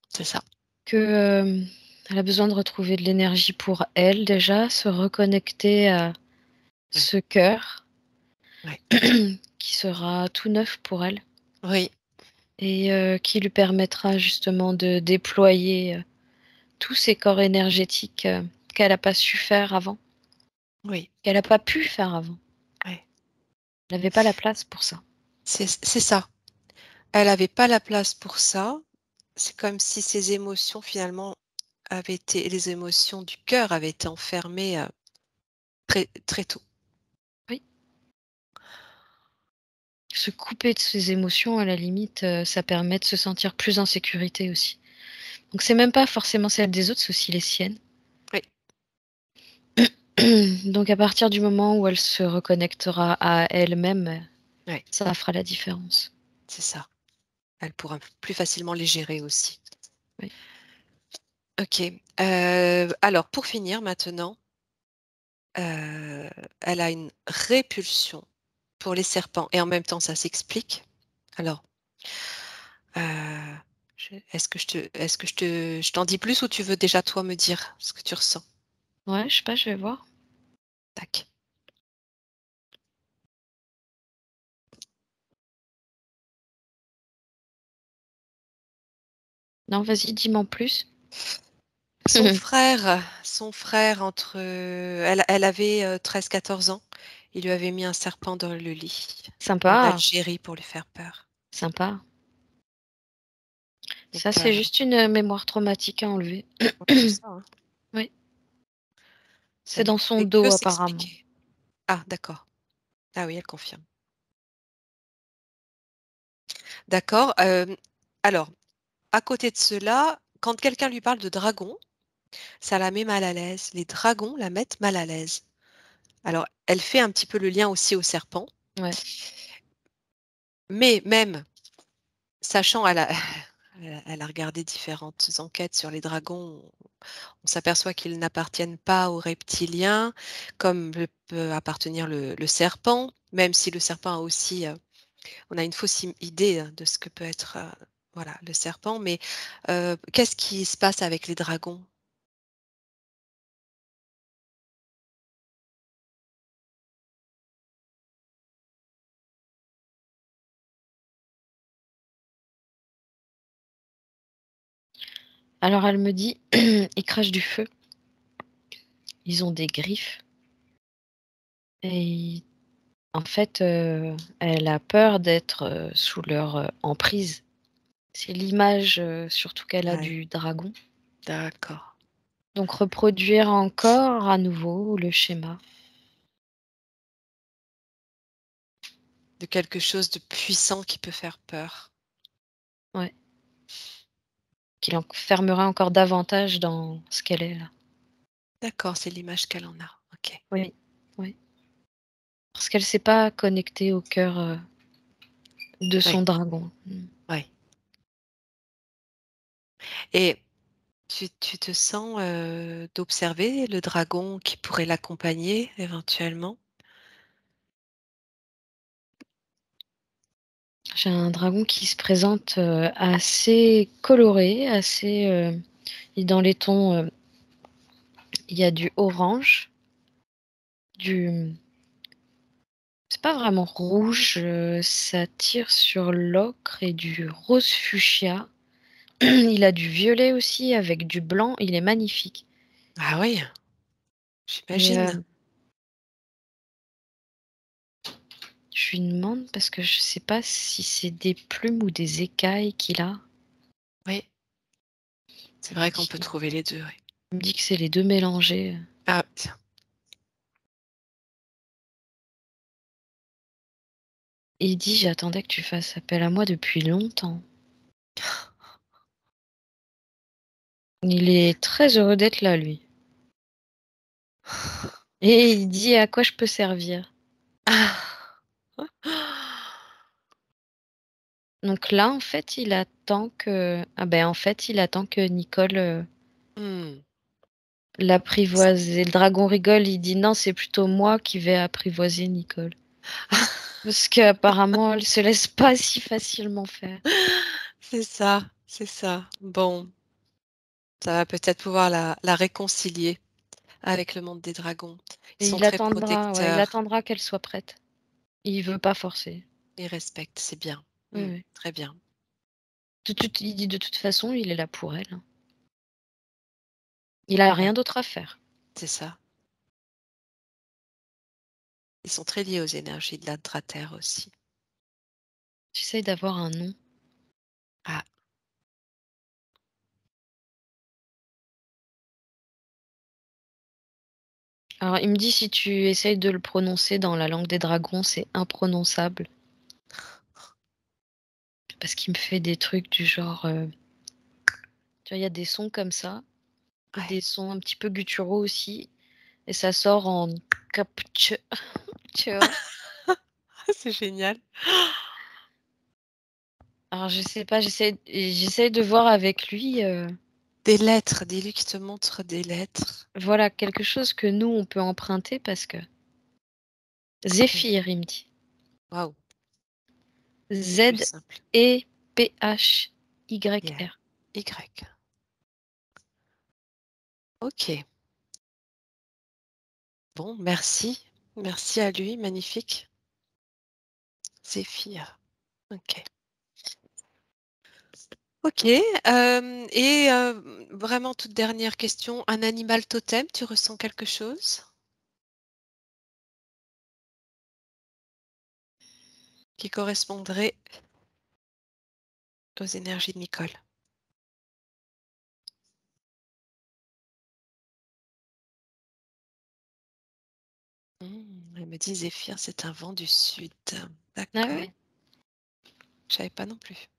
c'est ça. que, elle a besoin de retrouver de l'énergie pour elle, déjà, se reconnecter à Ouais, ce cœur ouais. qui sera tout neuf pour elle Oui, et qui lui permettra justement de déployer, tous ses corps énergétiques, qu'elle a pas su faire avant, oui, qu'elle a pas pu faire avant. ouais. Elle avait pas la place pour ça. C'est ça. Elle avait pas la place pour ça. C'est comme si ses émotions finalement avaient été les émotions du cœur avaient été enfermées, très très tôt. Oui. Se couper de ses émotions, à la limite, ça permet de se sentir plus en sécurité aussi. Donc c'est même pas forcément celles des autres, c'est aussi les siennes. Oui, Donc à partir du moment où elle se reconnectera à elle-même, ouais, ça fera la différence. c'est ça. Elle pourra plus facilement les gérer aussi. Oui. OK, alors pour finir maintenant, heu, elle a une répulsion pour les serpents et en même temps ça s'explique. Alors, est-ce que je t'en dis plus ou tu veux déjà toi me dire ce que tu ressens? Ouais, je sais pas, je vais voir. Tac. Non, vas-y, dis-moi en plus. Son frère entre, elle avait, 13-14 ans. Il lui avait mis un serpent dans le lit en Sympa, Algérie pour lui faire peur. sympa. Ça, Donc, c'est juste une, mémoire traumatique à enlever. ouais, c'est ça, hein. Oui, Ça c'est ne dans son pouvait que dos apparemment. s'expliquer. Ah d'accord. Ah oui, elle confirme. D'accord, alors, à côté de cela, quand quelqu'un lui parle de dragon, ça la met mal à l'aise. Les dragons la mettent mal à l'aise. Alors, elle fait un petit peu le lien aussi au serpent, Ouais. mais même sachant elle a regardé différentes enquêtes sur les dragons, on s'aperçoit qu'ils n'appartiennent pas aux reptiliens, comme peut appartenir le serpent, même si le serpent a aussi, on a une fausse idée de ce que peut être, voilà, le serpent. Mais, qu'est-ce qui se passe avec les dragons? Alors elle me dit: «Ils crachent du feu, ils ont des griffes et en fait, elle a peur d'être, sous leur, emprise». C'est l'image, surtout qu'elle a Ouais, du dragon. d'accord. Donc reproduire encore à nouveau le schéma. De quelque chose de puissant qui peut faire peur. Ouais, qui l'enfermerait encore davantage dans ce qu'elle est là. D'accord, c'est l'image qu'elle en a. OK. Oui, oui. Parce qu'elle s'est pas connectée au cœur, de Oui, son dragon. oui. Et tu te sens, d'observer le dragon qui pourrait l'accompagner éventuellement? J'ai un dragon qui se présente, assez coloré, assez, et dans les tons, il y a du orange, du c'est pas vraiment rouge, ça tire sur l'ocre et du rose fuchsia. Il a du violet aussi avec du blanc, il est magnifique Ah oui, et j'imagine. je lui demande parce que je sais pas si c'est des plumes ou des écailles qu'il a. Oui, c'est Il me vrai qu'on peut dit trouver les 2. Oui. il me dit que c'est les 2 mélangés. Ah tiens. Et il dit: «J'attendais que tu fasses appel à moi depuis longtemps». Il est très heureux d'être là, lui. Et il dit: «À quoi je peux servir?» Donc là, en fait, il attend que en fait, il attend que Nicole, Mmh. l'apprivoise et le dragon rigole, il dit: «Non, c'est plutôt moi qui vais apprivoiser Nicole». Parce qu'apparemment, elle se laisse pas si facilement faire. C'est ça, c'est ça. Bon, ça va peut-être pouvoir la réconcilier avec le monde des dragons. Ils Et sont il très attendra, ouais, il protecteurs, attendra qu'elle soit prête. Il veut pas forcer. ils respectent, c'est bien. Oui, Mmh, oui. très bien. Il dit: «De toute façon, il est là pour elle, hein. Il a Ouais, rien d'autre à faire». c'est ça. Ils sont très liés aux énergies de l'Intra-Terre aussi. J'essaye d'avoir un nom. Ah, Alors, il me dit: «Si tu essayes de le prononcer dans la langue des dragons, c'est imprononçable». Parce qu'il me fait des trucs du genre, tu vois, il y a des sons comme ça, et ouais, des sons un petit peu gutturaux aussi, et ça sort en captcha, tu vois? c'est génial. Alors je sais pas, j'essaie de voir avec lui, Des lettres, dis-lui qu'il te montre des lettres. voilà, quelque chose que nous on peut emprunter parce que Mmh. Zéphyr, il me dit. Waouh, c'est plus simple. Yeah. Zephyr. Y. OK. Bon, merci. Merci à lui, magnifique. Zéphyr. OK. OK, et vraiment toute dernière question, un animal totem, tu ressens quelque chose qui correspondrait aux énergies de Nicole? Elle me dit: «Zéphyr, c'est un vent du sud». Ah D'accord, ouais? je savais pas non plus.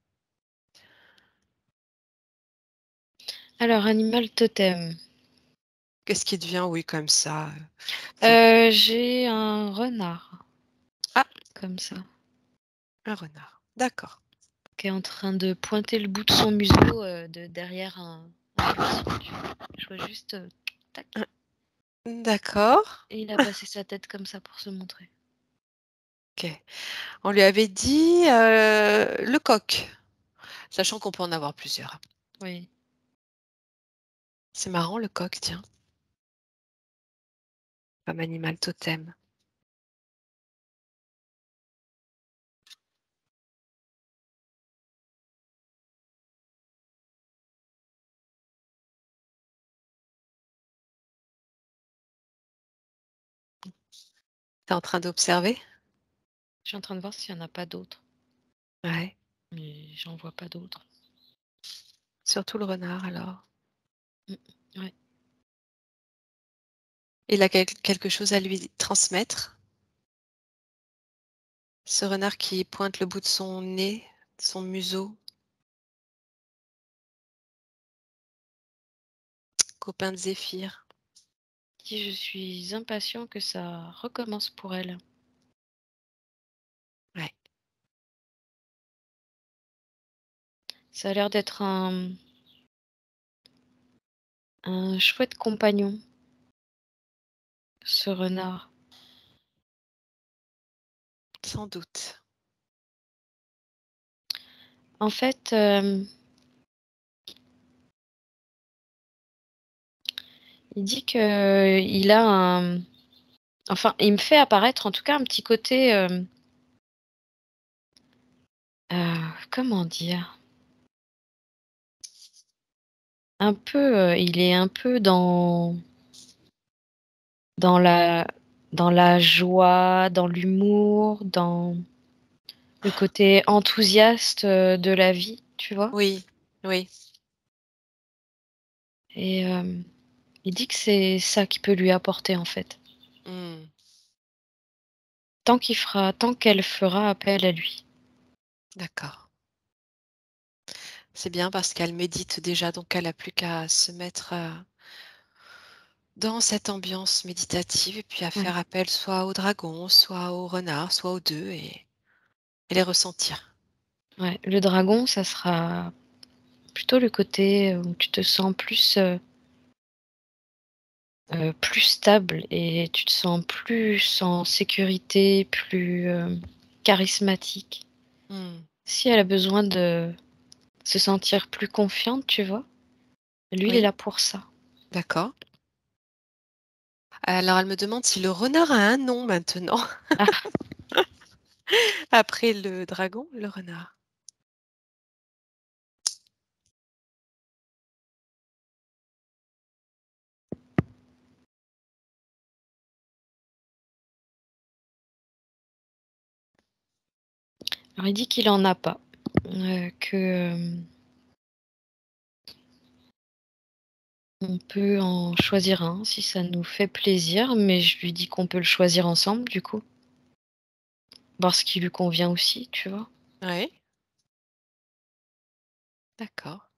Alors animal totem, Qu'est-ce qui te vient, oui, comme ça, c'est j'ai un renard, ah! comme ça, Un renard. D'accord. qui est en train de pointer le bout de son museau, de derrière un buisson, tu vois? Je vois juste, tac, D'accord. et il a passé sa tête comme ça pour se montrer. OK. On lui avait dit, le coq, sachant qu'on peut en avoir plusieurs. Oui. C'est marrant le coq, tiens, comme animal totem. Tu es en train d'observer? Je suis en train de voir s'il y en a pas d'autres, Ouais, mais j'en vois pas d'autres. surtout le renard alors. Mmh, ouais. Il a quelque chose à lui transmettre? Ce renard qui pointe le bout de son nez, son museau, copain de Zéphyr. dit: «Je suis impatient que ça recommence pour elle». Ouais. Ça a l'air d'être un chouette compagnon, ce renard. Sans doute. En fait, il dit qu'il a enfin, il me fait apparaître en tout cas un petit côté, comment dire? Un peu, il est un peu dans la dans la joie, dans l'humour, dans le côté enthousiaste, de la vie, tu vois? Oui, oui. Et il dit que c'est ça qui peut lui apporter, en fait. Mmh. Tant qu'elle fera appel à lui. D'accord. C'est bien parce qu'elle médite déjà, donc elle a plus qu'à se mettre, dans cette ambiance méditative et puis à Ouais, faire appel soit au dragon, soit au renard, soit aux 2 et les ressentir. ouais. Le dragon, ça sera plutôt le côté, où tu te sens plus stable et tu te sens plus en sécurité, plus, charismatique. Mmh. Si elle a besoin de se sentir plus confiante, tu vois? Lui, il est Oui, là pour ça. d'accord. Alors elle me demande si le renard a un nom maintenant. Ah! Après le dragon, le renard. Alors il dit qu'il en a pas, que, on peut en choisir un si ça nous fait plaisir, mais je lui dis qu'on peut le choisir ensemble du coup, voir ce qui lui convient aussi, tu vois? Oui, d'accord.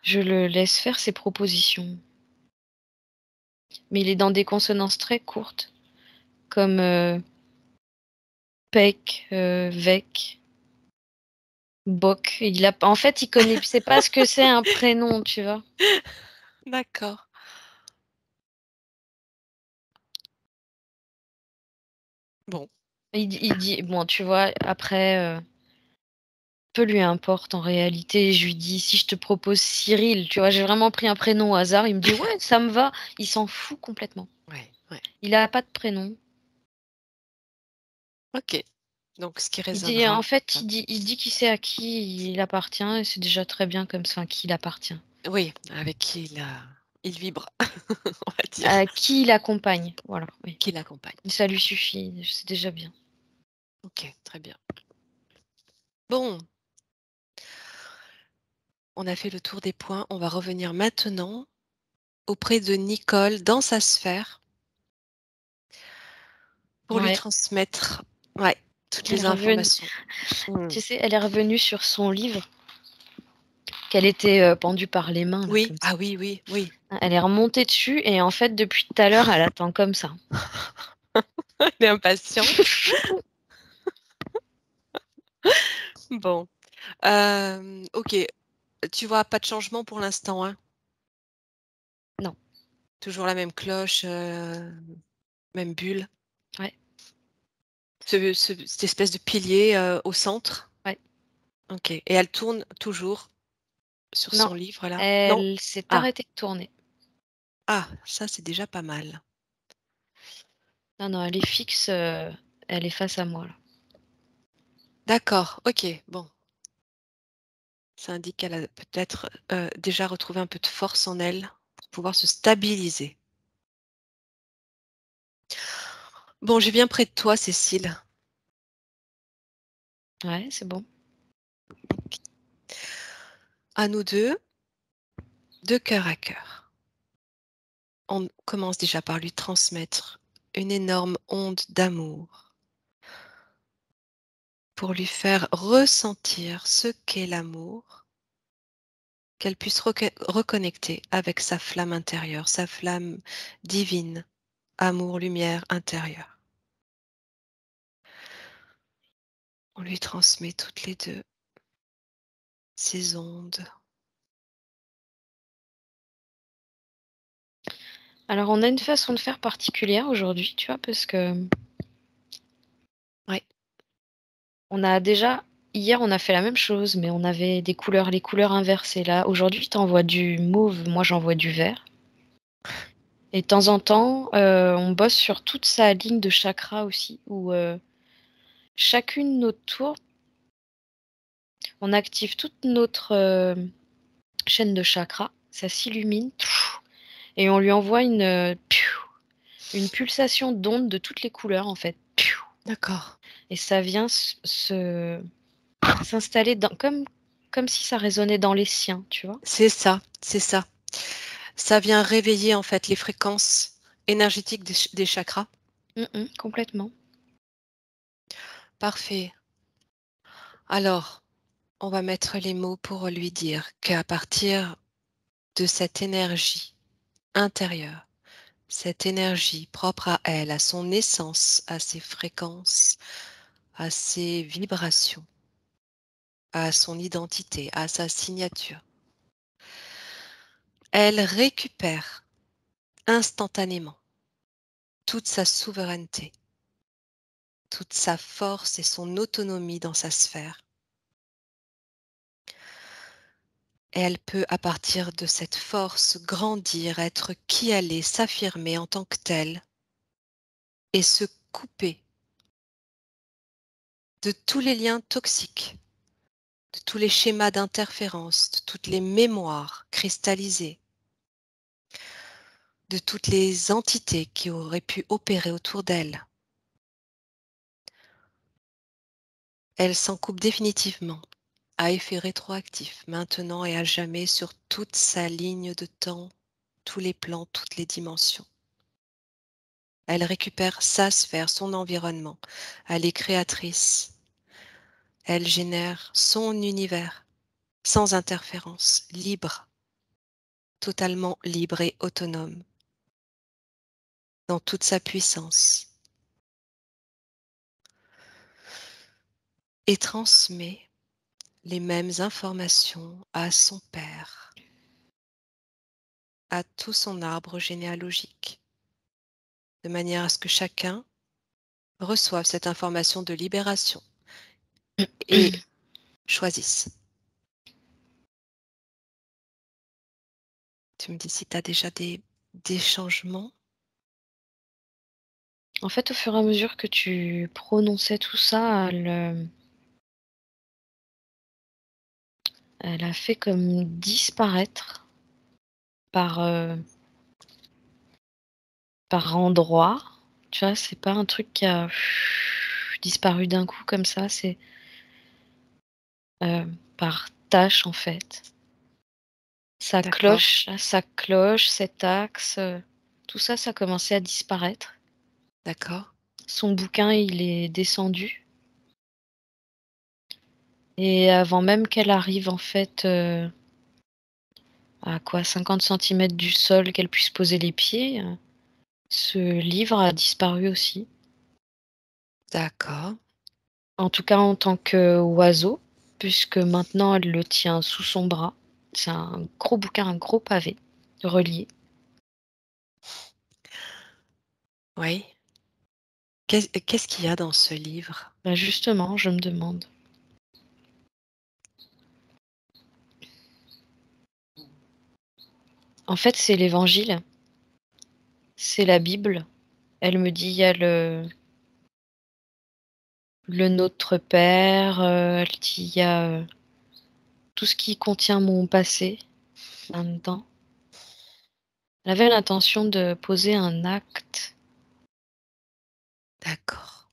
Je le laisse faire ses propositions, mais il est dans des consonances très courtes comme, pec, vec, boc. En fait, il connaît sait pas ce que c'est un prénom, tu vois? D'accord. Bon, Il dit bon, tu vois, après, peu lui importe en réalité. Je lui dis: «Si je te propose Cyril», tu vois? J'ai vraiment pris un prénom au hasard. Il me dit: «Ouais, ça me va». Il s'en fout complètement. ouais, ouais. Il a pas de prénom. OK. Donc ce qui Il dit en résonnera. fait, Enfin, il dit qu'il sait à qui il appartient et c'est déjà très bien comme ça, à qui il appartient. oui, avec qui il vibre, on va dire, À qui il accompagne, voilà, oui. qui l'accompagne. Ça lui suffit, c'est déjà bien. OK, très bien. Bon, on a fait le tour des points. On va revenir maintenant auprès de Nicole dans sa sphère pour lui Ouais, transmettre, ouais, toutes elle est les revenue informations. Mmh. tu sais, elle est revenue sur son livre qu'elle était, pendue par les mains là, Oui, comme ça. ah oui, oui, oui. Elle est remontée dessus et en fait, depuis tout à l'heure, elle attend comme ça. Elle est impatiente. Bon, OK, tu vois pas de changement pour l'instant, hein? Non, Toujours la même cloche, même bulle? ouais, Cette espèce de pilier, au centre? ouais. OK, et elle tourne toujours sur Non, son livre là? Non? elle s'est Ah, arrêtée de tourner. ah, ça c'est déjà pas mal. Non, non, elle est fixe, elle est face à moi là. D'accord, OK, bon, ça indique qu'elle a peut-être, déjà retrouvé un peu de force en elle pour pouvoir se stabiliser. Bon, je viens près de toi, Cécile. Ouais, c'est bon. À nous 2, de cœur à cœur. On commence déjà par lui transmettre une énorme onde d'amour pour lui faire ressentir ce qu'est l'amour, qu'elle puisse reconnecter avec sa flamme intérieure, sa flamme divine, amour, lumière intérieure. On lui transmet toutes les deux ces ondes. Alors, on a une façon de faire particulière aujourd'hui, tu vois, parce que Ouais. hier, on a fait la même chose, mais on avait les couleurs inversées. Là, aujourd'hui, tu envoies du mauve, moi j'envoie du vert. Et de temps en temps, on bosse sur toute sa ligne de chakra aussi, où chacune notre tour, on active toute notre chaîne de chakra, ça s'illumine, et on lui envoie une pulsation d'onde de toutes les couleurs en fait. D'accord. Et ça vient s'installer comme si ça résonnait dans les siens, tu vois. C'est ça, c'est ça. Ça vient réveiller en fait les fréquences énergétiques des chakras. Complètement. Parfait. Alors, on va mettre les mots pour lui dire qu'à partir de cette énergie intérieure, cette énergie propre à elle, à son essence, à ses fréquences, à ses vibrations, à son identité, à sa signature, elle récupère instantanément toute sa souveraineté, toute sa force et son autonomie dans sa sphère. Et elle peut, à partir de cette force, grandir, être qui elle est, s'affirmer en tant que telle et se couper de tous les liens toxiques, de tous les schémas d'interférence, de toutes les mémoires cristallisées, de toutes les entités qui auraient pu opérer autour d'elle. Elle s'en coupe définitivement, à effet rétroactif, maintenant et à jamais sur toute sa ligne de temps, tous les plans, toutes les dimensions. Elle récupère sa sphère, son environnement. Elle est créatrice. Elle génère son univers, sans interférence, libre, totalement libre et autonome, dans toute sa puissance. Et transmet les mêmes informations à son père, à tout son arbre généalogique, de manière à ce que chacun reçoive cette information de libération et choisisse. Tu me dis si tu as déjà des changements. En fait, au fur et à mesure que tu prononçais tout ça, elle a fait comme disparaître par, par endroits. Tu vois, c'est pas un truc qui a disparu d'un coup comme ça, c'est par tâche en fait. Sa D'accord, cloche, sa cloche, cet axe, tout ça, ça commençait à disparaître. d'accord, Son bouquin, il est descendu. Et avant même qu'elle arrive en fait, à quoi 50 centimètres du sol, qu'elle puisse poser les pieds, ce livre a disparu aussi. d'accord. En tout cas en tant qu'oiseau, puisque maintenant elle le tient sous son bras. C'est un gros bouquin, un gros pavé, relié. Oui. Qu'est-ce qu'il y a dans ce livre? Bah, justement, je me demande. En fait, c'est l'Évangile, c'est la Bible. Elle me dit: «Il y a le Notre Père», elle dit: «Il y a, tout ce qui contient mon passé là-dedans». Elle avait l'intention de poser un acte. D'accord.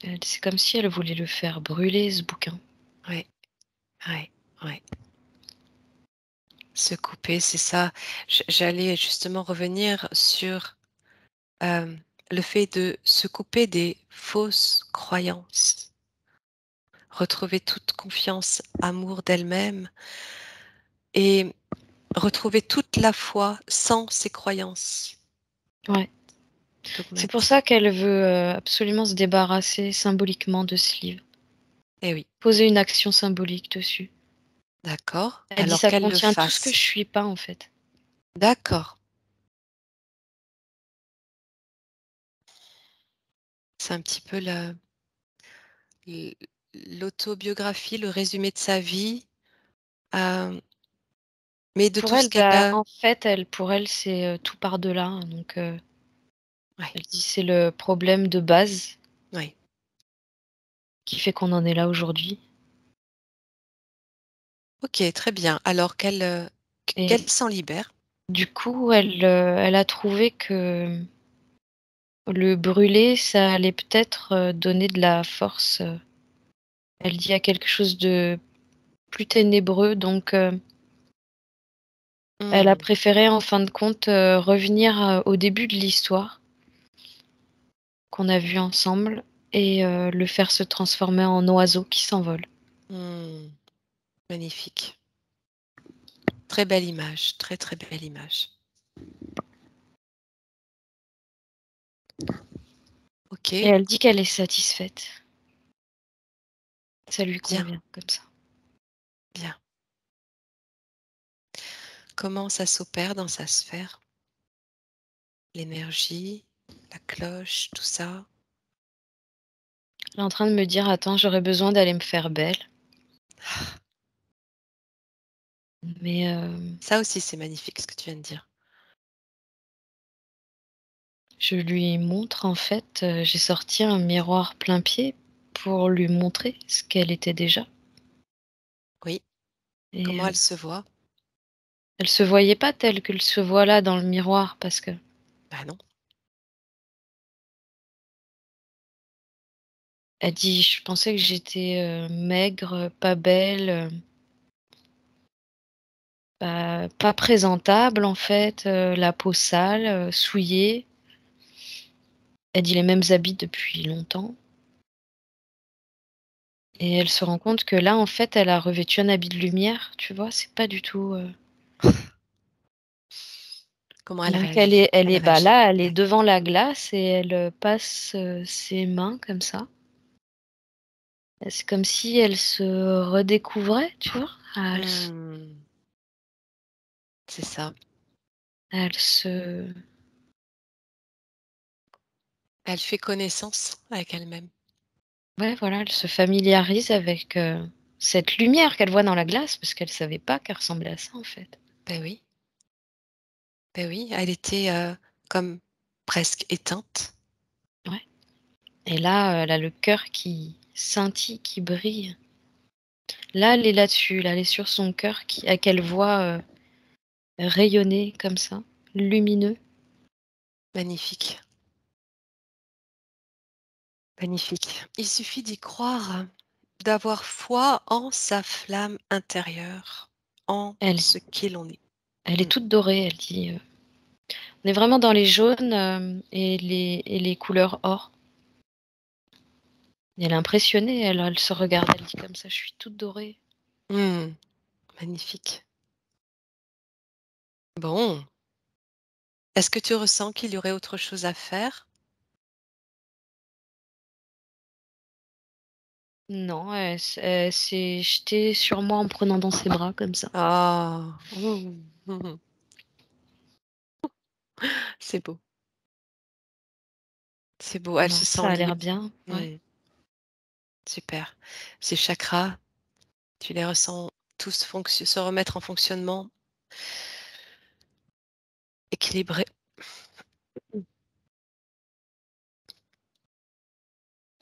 C'est comme si elle voulait le faire brûler, ce bouquin. Oui, oui, oui. Se couper, c'est ça. J'allais justement revenir sur le fait de se couper des fausses croyances. retrouver toute confiance, amour d'elle-même et retrouver toute la foi sans ses croyances Ouais. C'est pour dogmatiques. ça qu'elle veut absolument se débarrasser symboliquement de ce livre. Eh oui, Poser une action symbolique dessus. d'accord. Elle dit Alors ça qu'elle le contient tout ce que fasse. je suis pas en fait. D'accord. C'est un petit peu l'autobiographie, le résumé de sa vie, mais de Pour tout ce elle, qu'elle bah, a. en fait, pour elle, c'est tout par-delà, hein, donc Ouais, elle dit c'est le problème de base ouais. qui fait qu'on en est là aujourd'hui. Ok, très bien. Alors qu'elle Et s'en libère. du coup, elle a trouvé que le brûler, ça allait peut-être donner de la force. Elle dit à quelque chose de plus ténébreux, donc elle a Hmm, préféré en fin de compte revenir au début de l'histoire qu'on a vu ensemble et le faire se transformer en oiseau qui s'envole. hmm. Magnifique. Très belle image, très très belle image. Ok, Et elle dit qu'elle est satisfaite. Ça lui bien, convient comme ça. bien. Comment ça s'opère dans sa sphère? L'énergie, la cloche, tout ça. Elle est en train de me dire: «Attends, j'aurais besoin d'aller me faire belle». Mais Ça aussi, c'est magnifique ce que tu viens de dire. je lui montre en fait, j'ai sorti un miroir plein pied pour lui montrer ce qu'elle était déjà Oui, et comment elle se voit? elle se voyait pas telle qu'elle se voit là dans le miroir parce que Bah non. elle dit: «Je pensais que j'étais, maigre, pas belle, pas présentable en fait, la peau sale, souillée». Elle dit: «Les mêmes habits depuis longtemps». Et elle se rend compte que là, en fait, elle a revêtu un habit de lumière, tu vois? C'est pas du tout, Comment elle donc réagit? elle Elle est, bah, réagit. là, elle est Ouais. devant la glace et elle, passe, ses mains comme ça. Et c'est comme si elle se redécouvrait, tu vois? Hmm, c'est ça. Elle se Elle fait connaissance avec elle-même. ouais, voilà, elle se familiarise avec, cette lumière qu'elle voit dans la glace parce qu'elle savait pas qu'elle ressemblait à ça, en fait. Ben oui, ben oui, elle était comme presque éteinte. Ouais et là, elle a le cœur qui scintille, qui brille. Là, elle est là-dessus, là, elle est sur son cœur qu'elle voit, rayonner comme ça, lumineux. Magnifique, magnifique. Il suffit d'y croire, d'avoir foi en sa flamme intérieure, en Elle ce qu'il en est. elle Mm. est toute dorée, elle dit, on est vraiment dans les jaunes, et les couleurs or. Et elle est impressionnée, elle se regarde, elle dit comme ça: «Je suis toute dorée». Mm. Magnifique. Bon, est-ce que tu ressens qu'il y aurait autre chose à faire? Non, elle s'est jetée sur moi en me prenant dans ses bras comme ça. Ah, mmh. C'est beau, c'est beau. Elle Non, se sent ça a l'air libre. bien, ouais. Mmh, super. Ces chakras, tu les ressens tous se remettre en fonctionnement, équilibrés.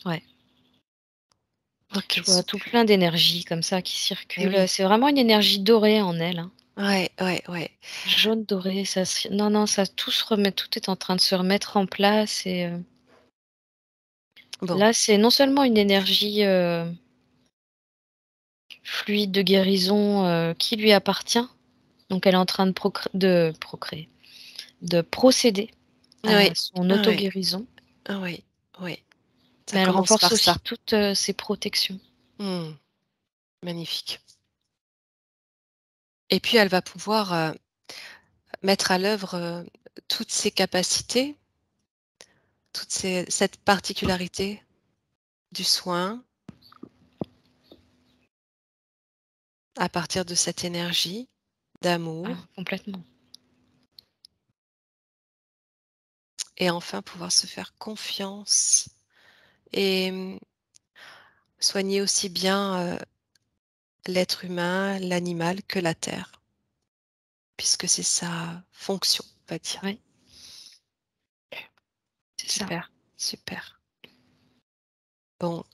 Ouais, je OK, vois tout super. plein d'énergie comme ça qui Eh circule, oui. c'est vraiment une énergie dorée en elle, hein. Ouais, ouais, ouais. Jaune doré, non, non, ça tout se remet, tout est en train de se remettre en place et Bon, là, c'est non seulement une énergie, fluide de guérison, qui lui appartient, donc elle est en train de procréer, de procéder oui, à son ah oui, auto-guérison, ah oui, oui. Ça mais elle commence renforce par ça. aussi toutes, ses protections. Magnifique. Et puis elle va pouvoir, mettre à l'œuvre, toutes ses capacités, cette particularité du soin à partir de cette énergie Ah, d'amour complètement. et enfin pouvoir se faire confiance et soigner aussi bien, l'être humain, l'animal que la terre, puisque c'est sa fonction, on va dire. Oui, c'est ça. Super, super. Bon,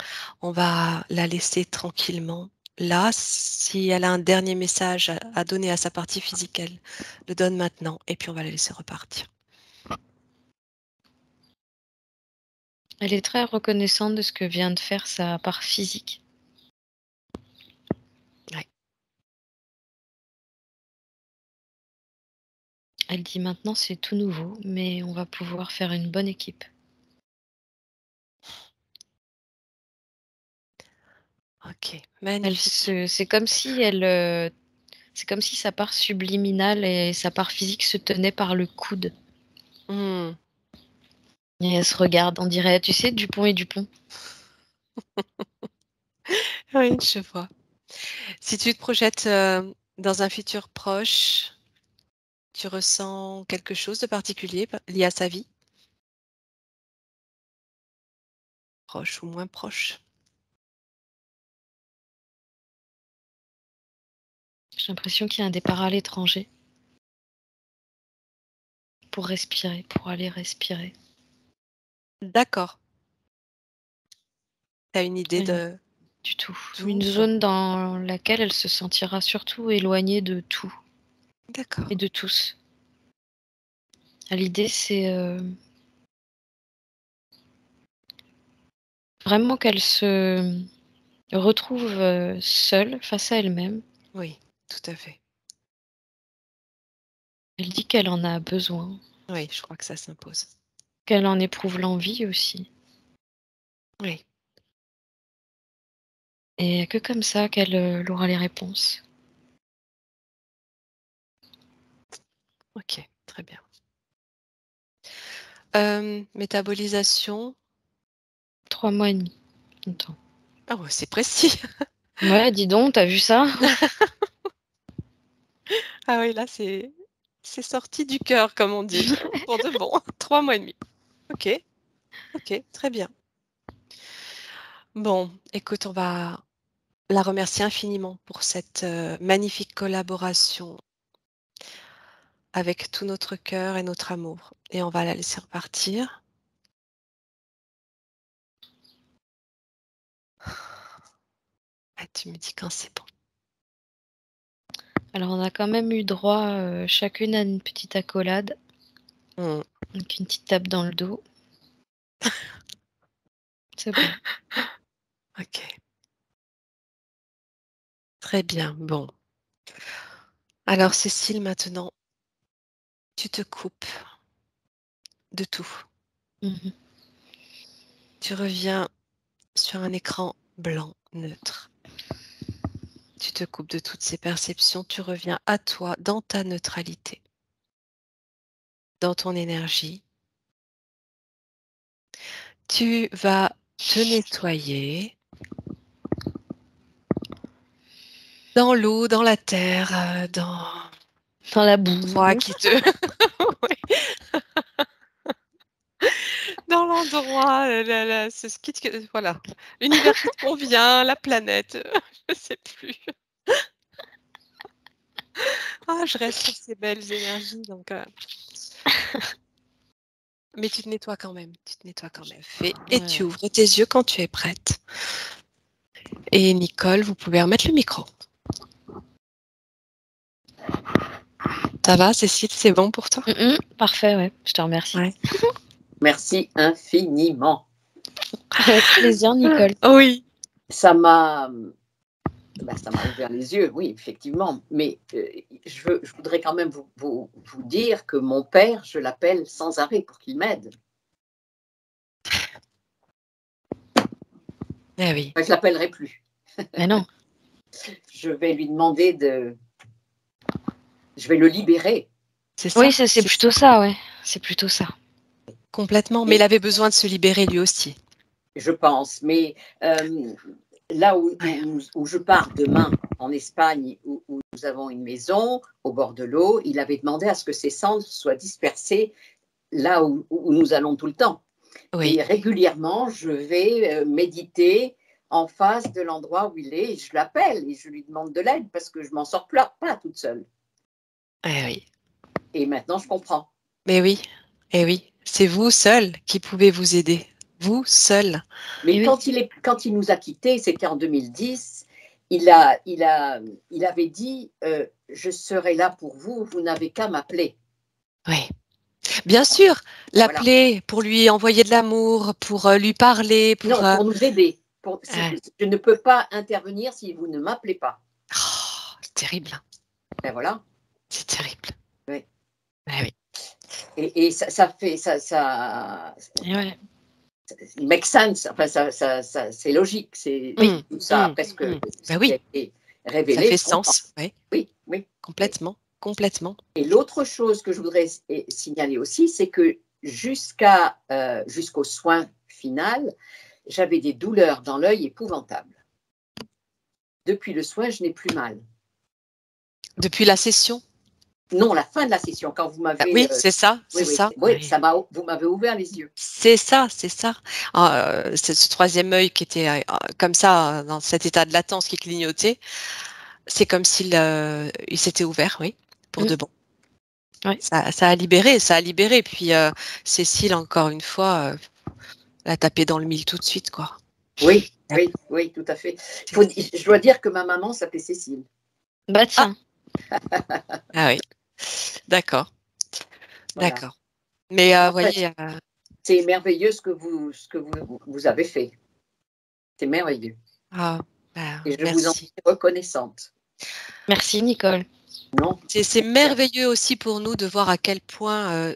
on va la laisser tranquillement là. Si elle a un dernier message à donner à sa partie physique, elle le donne maintenant et puis on va la laisser repartir. Elle est très reconnaissante de ce que vient de faire sa part physique. Ouais. Elle dit maintenant c'est tout nouveau, mais on va pouvoir faire une bonne équipe. OK, magnifique. C'est comme si c'est comme si sa part subliminale et sa part physique se tenaient par le coude Mmh. et elles se regardent. On dirait, tu sais, Dupont et Dupont. Oui, je vois. Si tu te projettes, dans un futur proche, tu ressens quelque chose de particulier lié à sa vie? Proche ou moins proche? J'ai l'impression qu'il y a un départ à l'étranger pour respirer, pour aller respirer. D'accord. Tu as une idée Une de Du tout. Une d'où? zone dans laquelle elle se sentira surtout éloignée de tout D'accord. et de tous. L'idée, c'est, vraiment qu'elle se retrouve, seule face à elle-même. Oui, tout à fait. Elle dit qu'elle en a besoin, Oui, je crois que ça s'impose. qu'elle en éprouve l'envie aussi Oui, et que comme ça qu'elle, elle aura les réponses. OK, très bien. Métabolisation? 3 mois et demi. Attends. Ah ouais, c'est précis. Ouais, dis donc, tu as vu ça? Ah oui, là, c'est sorti du cœur, comme on dit, pour de bon. 3 mois et demi. OK, OK, très bien. Bon, écoute, on va la remercier infiniment pour cette, magnifique collaboration avec tout notre cœur et notre amour et on va la laisser repartir. Ah, tu me dis quand c'est bon. Alors on a quand même eu droit, chacune à une petite accolade, Mmh. donc une petite tape dans le dos. C'est bon. OK, très bien. Bon, alors Cécile, maintenant, tu te coupes de tout. Mmh. Tu reviens sur un écran blanc neutre. Tu te coupes de toutes ces perceptions, tu reviens à toi dans ta neutralité, dans ton énergie. Tu vas te nettoyer dans l'eau, dans la terre, dans Dans la boue. l'endroit qui te ouais, dans l'endroit, c'est ce qui te voilà, l'univers qui te convient, la planète, je sais plus. Ah, je reste sur ces belles énergies donc mais tu te nettoies quand même, tu te nettoies quand même. Fais Ouais, et tu ouais. ouvres tes yeux quand tu es prête. Et Nicole, vous pouvez remettre le micro. Ça va, Cécile, c'est bon pour toi? Parfait, ouais, je te remercie. Ouais. Merci infiniment. Avec plaisir, Nicole. Oui. Ça m'a ça m'a ouvert les yeux, oui, effectivement. Mais je voudrais quand même vous dire que mon père, je l'appelle sans arrêt pour qu'il m'aide. Eh oui. Enfin, je ne l'appellerai plus. Mais non. Je vais lui demander de... Je vais le libérer. C'est ça? Oui, c'est plutôt ça, ouais. C'est plutôt ça. Complètement. Mais il avait besoin de se libérer lui aussi. Je pense. Mais là où je pars demain, en Espagne, où nous avons une maison au bord de l'eau, il avait demandé à ce que ses cendres soient dispersées là où nous allons tout le temps. Oui. Et régulièrement, je vais méditer en face de l'endroit où il est. Et je l'appelle et je lui demande de l'aide parce que je m'en sors pas toute seule. Oui. Et maintenant, je comprends. Mais oui. Et oui. C'est vous seul qui pouvez vous aider. Vous seul. Mais Et oui. quand il nous a quittés, c'était en 2010, il avait dit je serai là pour vous, vous n'avez qu'à m'appeler. Oui. Bien sûr, Voilà. l'appeler pour lui envoyer de l'amour, pour lui parler, pour... Non, pour nous aider. Je ne peux pas intervenir si vous ne m'appelez pas. Oh, c'est terrible. Ben voilà. C'est terrible. Oui. Oui. Et ça fait ça. Et ouais. It makes sense. Enfin, c'est logique. C'est tout ça presque Ben oui. qui a été révélé. Ça fait sens. Oui. Oui. Complètement. Complètement. Et l'autre chose que je voudrais signaler aussi, c'est que jusqu'au soin final, j'avais des douleurs dans l'œil épouvantables. Depuis le soin, je n'ai plus mal. Depuis la session? Non, la fin de la session, quand vous m'avez... Oui, c'est ça. Oui, C'est ça. oui, vous m'avez ouvert les yeux. C'est ça, c'est ça. C'est ce troisième œil qui était comme ça, dans cet état de latence qui clignotait. C'est comme s'il il s'était ouvert, oui, pour de bon. Ouais. Ça a libéré. Puis Cécile, encore une fois, l'a tapé dans le mille tout de suite, quoi. Oui, tout à fait. Je dois dire que ma maman s'appelait Cécile. Bah tiens. Ah oui, d'accord. Voilà. D'accord. Mais voyez... c'est merveilleux ce que vous avez fait. C'est merveilleux. Et je vous en suis reconnaissante. Merci, Nicole. Non. C'est merveilleux aussi pour nous de voir à quel point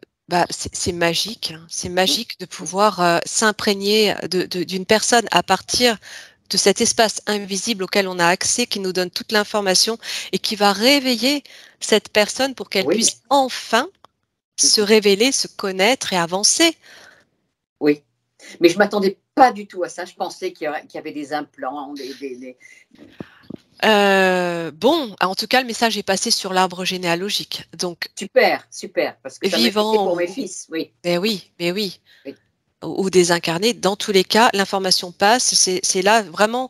c'est magique. Hein. C'est magique de pouvoir s'imprégner d'une personne à partir de cet espace invisible auquel on a accès, qui nous donne toute l'information et qui va réveiller cette personne pour qu'elle puisse enfin se révéler, se connaître et avancer. Oui, mais je ne m'attendais pas du tout à ça. Je pensais qu'il y avait des implants, Bon, en tout cas, le message est passé sur l'arbre généalogique. Donc, super, parce que ça m'est vivant pour mes fils, oui. Mais oui. Ou désincarné, dans tous les cas, l'information passe. C'est là vraiment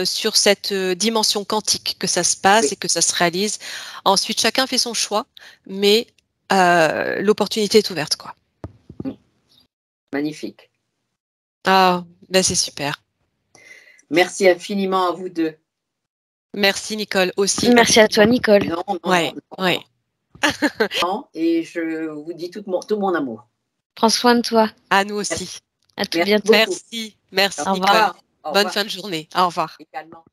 sur cette dimension quantique que ça se passe et que ça se réalise. Ensuite, chacun fait son choix, mais l'opportunité est ouverte, quoi. Magnifique. Ah, ben c'est super. Merci infiniment à vous deux. Merci Nicole aussi. Merci à toi Nicole. Non. Et je vous dis tout mon amour. Prends soin de toi. À nous aussi. À tout bientôt. Merci Au Nicole. revoir. Bonne fin de journée. Au revoir. Également.